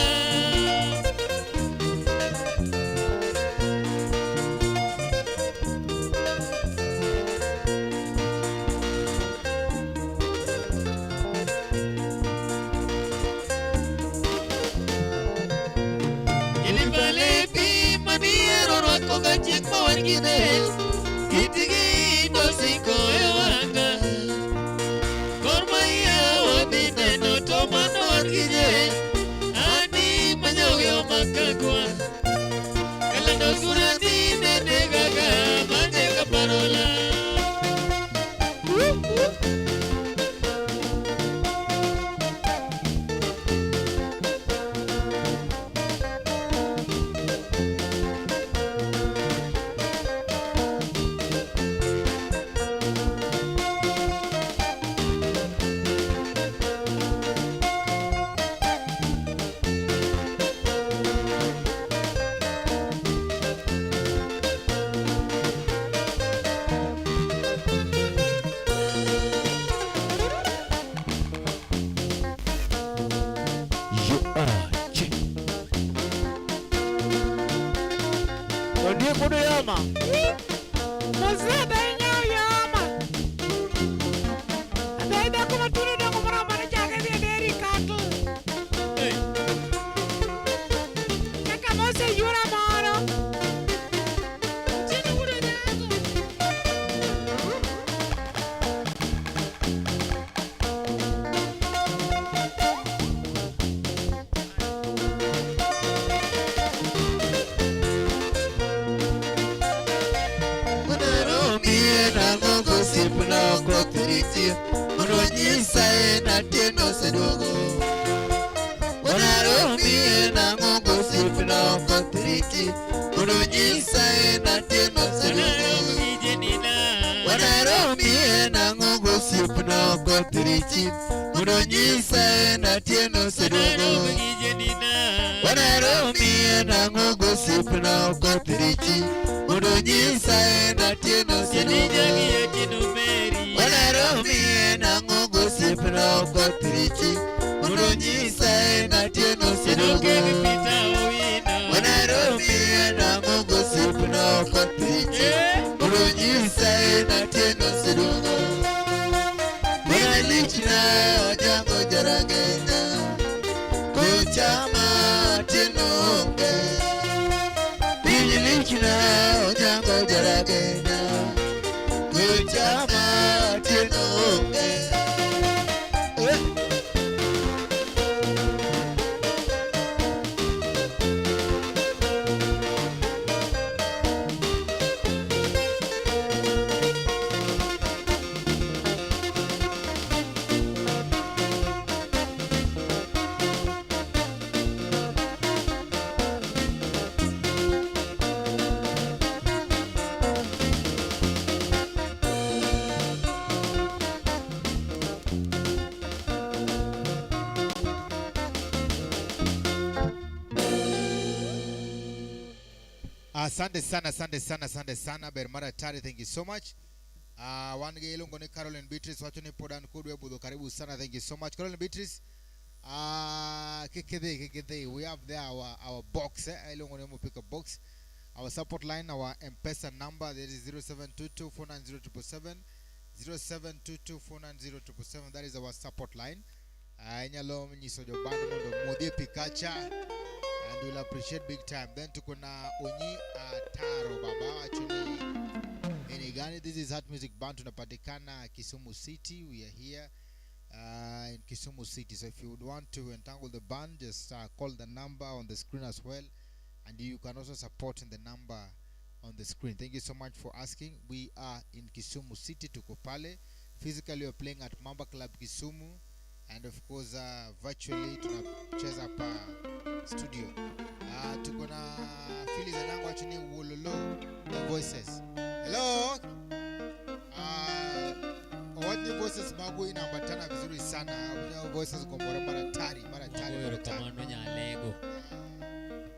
Kitigi no siko ewanga Kormaya wabine no tomano wargije Ani manyoge makagwa Kalando surati nene gaga manjega parola Ndiye kudu yama Mozebe nyao yama Abaida kuma tunu na kumara mana jaga dia deri katu Kaka mose yura maro Sini kudu nyago Unonyisa na teno sedogo Wanaromie na Mungu sifu na ukotriki Unonyisa na teno sedogo Wanaromie na Mungu sifu na ukotriki Unonyisa na teno sedogo Wanaromie na Mungu sifu na ukotriki Unonyisa na teno sedogo Wanaromie na Mungu sifu na ukotriki Unonyisa na teno sedogo Wanaromie na Mungu sifu na ukotriki Unonyisa na teno sedogo Wanalichina ojango jaragena Kuchama tenonge Wanalichina ojango jaragena Kuchama tenonge Asante sana, asante sana, asante sana. Bermara Tari, thank you so much. Wange ilongo ni Caroline Beatrice, watu ni podan kudwe budo, karibu sana, thank you so much. Caroline Beatrice, kekede, we have there our box, ilongo ni pick a box. Our support line, our M-Pesa number, that is 0722-490-777, 0722-490-777, that is our support line. Inyalo nyisojo bando mondo modhi pikacha, and we'll appreciate big time. Then tuko na Onyi Taro baba actually Enigani. This is Heart Music Band, tunapatikana Kisumu City. We are here in Kisumu City, so if you would want to entangle the band, just call the number on the screen as well, and you can also support in the number on the screen. Thank you so much for asking. We are in Kisumu City, tuko pale. Physically we are playing at Mamba Club Kisumu, and of course virtually tunacheza hapa studio. Tuko na Phyllis Anango chini Wololo the voices. Hello. What the voices magu inaambatana vizuri sana. Wenye voices kombora mara tari. Kamano nyalego.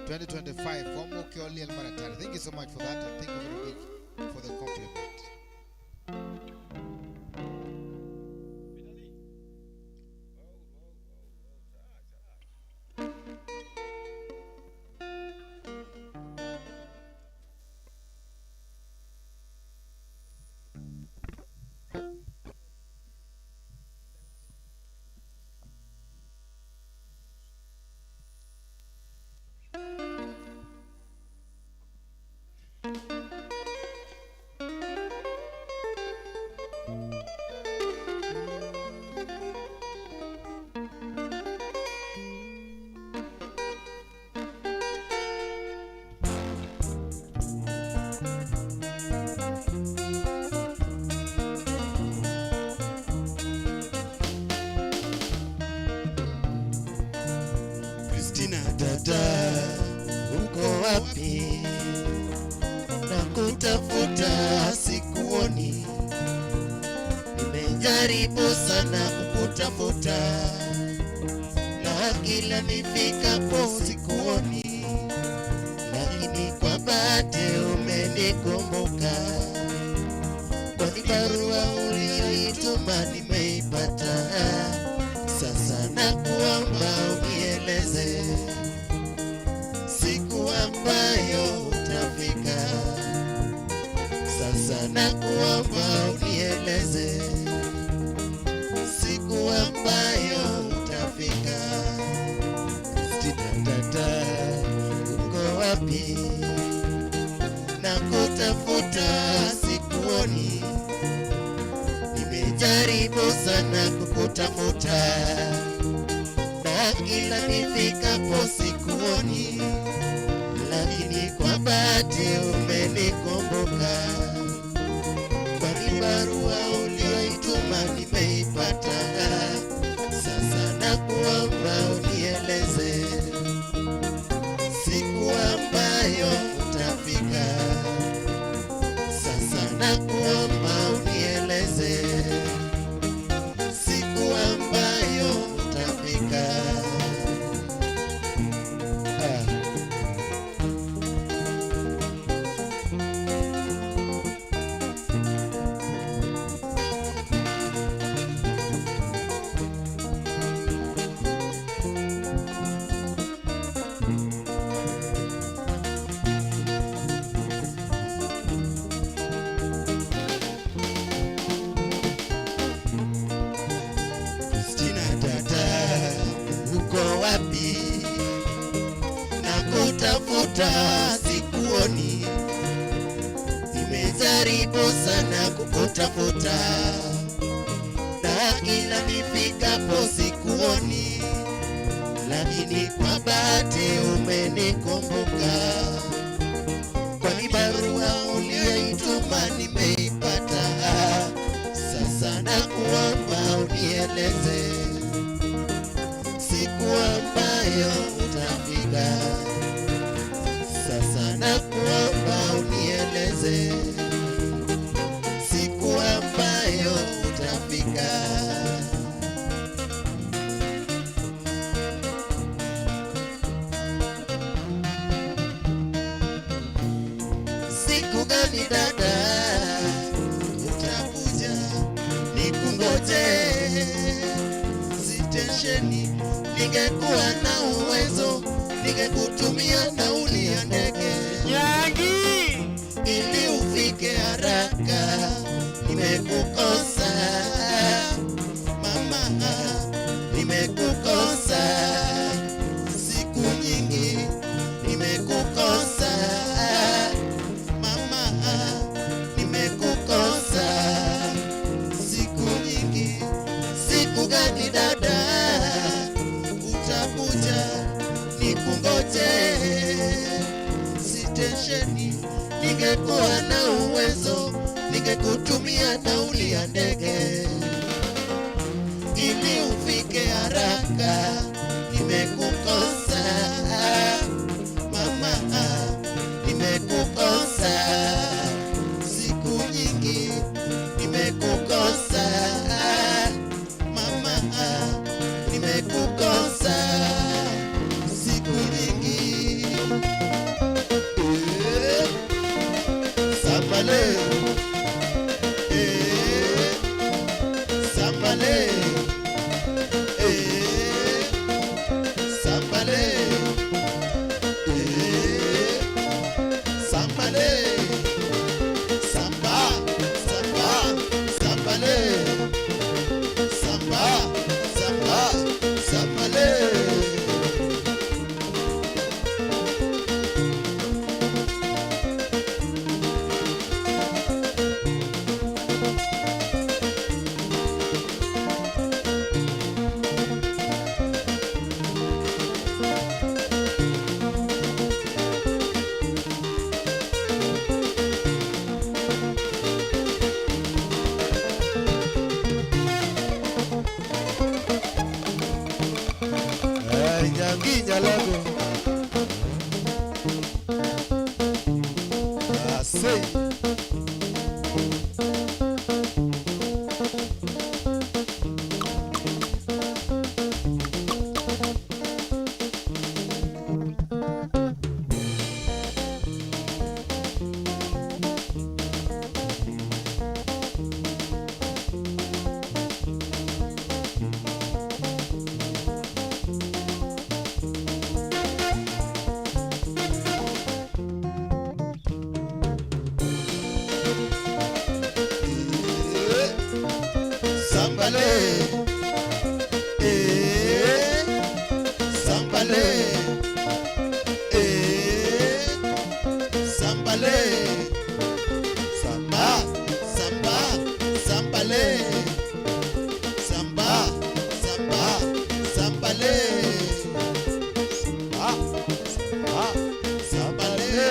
2025 Fomo Keoli mara tari. Thank you so much for that, and thank you very much for the compliment. Dada, uko wapi? Nakutafuta sikuoni, nimejaribu sana kukutafuta, na kila nifikapo sikuoni, lakini kwa bahati umenikumbuka, kwani barua uliyoituma nimeipata. Sasa nakuomba unieleze siku ambayo utafika. Sasa nakuomba unieleze siku ambayo utafika. Dada, uko wapi? Nakutafuta sikuoni, nimejaribu sana kukutafuta, na kila nifikapo sikuoni, lakini kwa bahati umenikumbuka, kwani barua uliyoituma nimeipata. Sasa nakuomba unieleze siku ambayo utafika. Sasa nakuomba unieleze siku ambayo utafika. Nakutafuta sikuoni, nimejaribu sana kukutafuta, na kila nifikapo sikuoni, lakini kwa bahati umenikumbuka, kwani barua uliyoituma nimeipata. Sasa nakuomba unieleze siku ambayo utafika. Sasa nakuomba unieleze siku ambayo utafika. gani dada, utakuja nikungoje. Sitesheni, ningekuwa na uwezo ningekutumia nauli ya ndege Nyangi ili ufike haraka. Nimekukosa mama, nimekukosa siku nyingi, nimekukosa mama, nimekukosa siku nyingi. Siku gani dada, utakuja nikungoje. Sitesheni, ningekuwa na uwezo ningekutumia nauli ya ndege ili ufike haraka. Nimekukosa mama, nimekukosa siku nyingi, nimekukosa mama, nimekukosa siku nyingi. Sambale, sambale, sambale, sambale, samba, samba, sambale, samba, samba, sambale. Nyangi Nyalago Asay Sambale, sambale, sambale, samba, samba, sambale, samba, samba, sambale, samba, samba, sambale,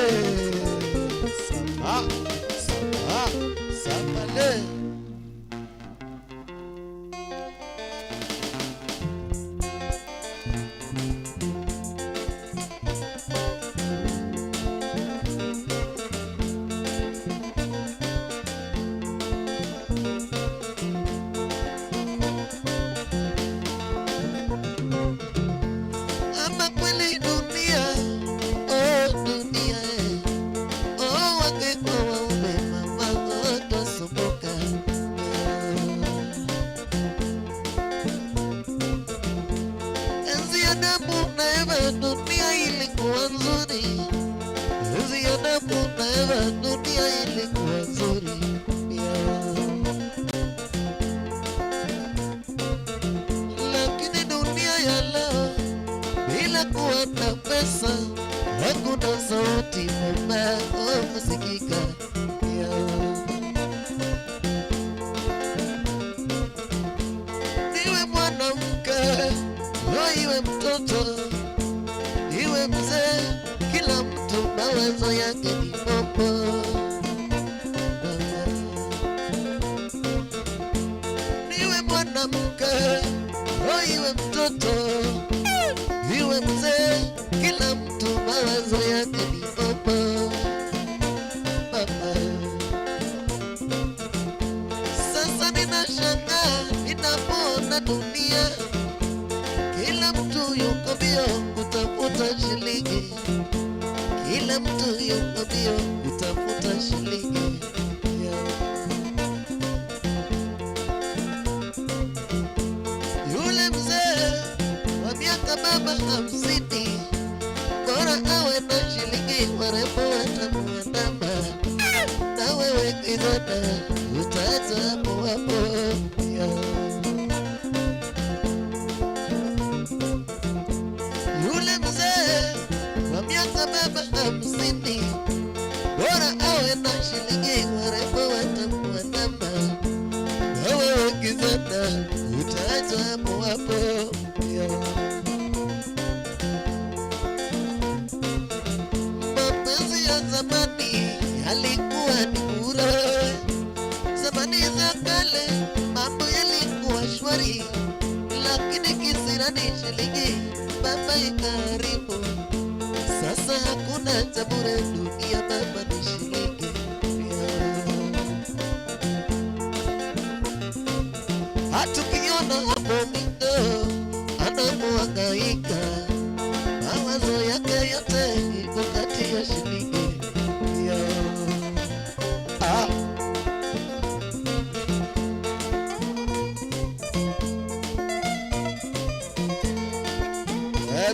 samba, samba, sambale. Ama kweli dunia, oh dunia, oh wangekuwa waume mama watasumbuka. Enzi ya damu na Eva, dunia ilikuwa nzuri. Enzi ya damu na Eva, dunia ilikuwa nzuri. Lakini dunia ya leo bila kuwa na pesa hakuna sauti mama kusikika. Niwe mwanamke, iwe mtoto, iwe mzee, kila mtu mawazo yake ni popo. Niwe mwanamke, iwe mtoto, iwe mzee, kila mtu mawazo yake ni popo. Sasa ninashangaa ninapoona dunia, kila mtu yuko mbio kutafuta shilingi, kila kila mtu yuko mbio kutafuta shilingi. Yule mzee wa miaka baba 50 bora awe na shilingi, warembo watamuandama, na wewe kijana utazamu hapo. Yule mzee wa miaka baba 50 bora awe na shilingi, warembo watamuandama, na wewe kijana utazamu hapo. Mapenzi ya zamani yalikuwa ni bure, zamani za kale mambo yalikuwa shwari, lakini kisirani shilingi baba ikaribu. Sasa hakuna cha bure dunia, baba ni shilingi. Hatukiona hapo mindo anamuhangaika, mawazo yake yote iko kati ya shilingi.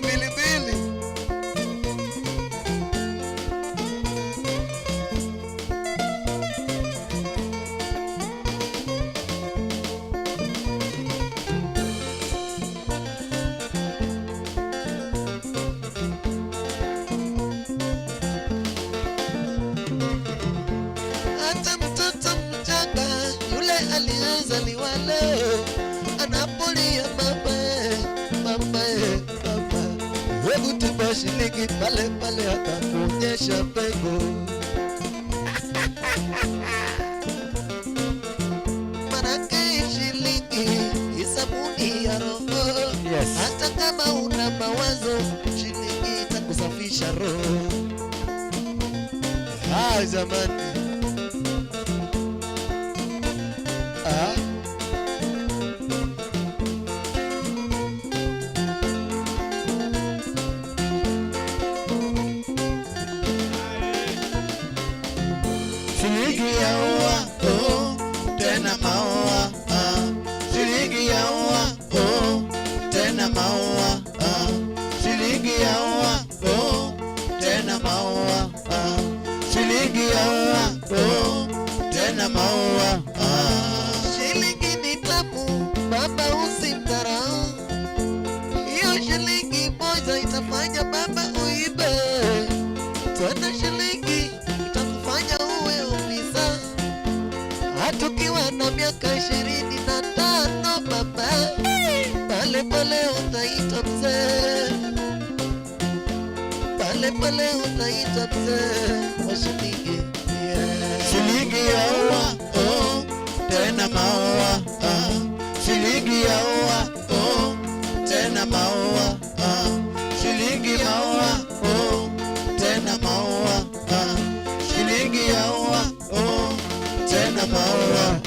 Bilibili hata mtoto mchanga yule aliyezaliwa leo anapolia mama, mama, mama, hebu tupa shilingi pale pale atakuonyesha pengo. Manake shilingi isabuni ya roho. Yes. Hata kama una mawazo shilingi itakusafisha roho. Zamani shilingi ya ua, tena maua, shilingi ya ua, tena maua, shilingi ya ua, tena maua, shilingi ya ua, tena maua. shilingi ni tamu, baba usimdharau. Hiyo shilingi moja itafanya baba uibe, tena shilingi itakufanya uwe ofisa. Hata ukiwa na miaka 25 baba, pale pale utaitwa mzee, pale pale utaitwa mzee wa shilingi. Shilingi ya ua, tena maua, shilingi ya ua, tena maua, shilingi maua, tena maua, shilingi ya ua, tena maua.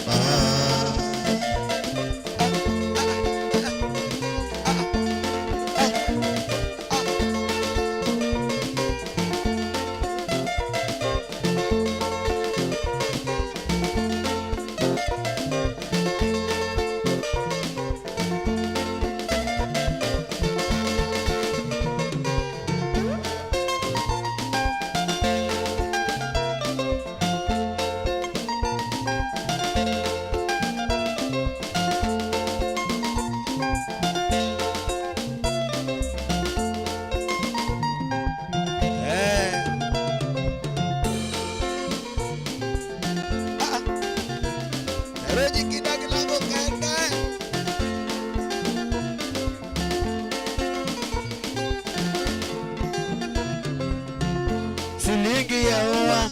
Shilingi ya ua,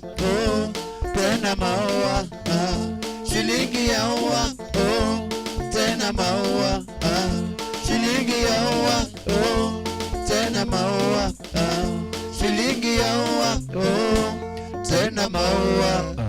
tena maua, shilingi ya ua, tena maua, shilingi ya ua, tena maua, shilingi ya ua, tena maua.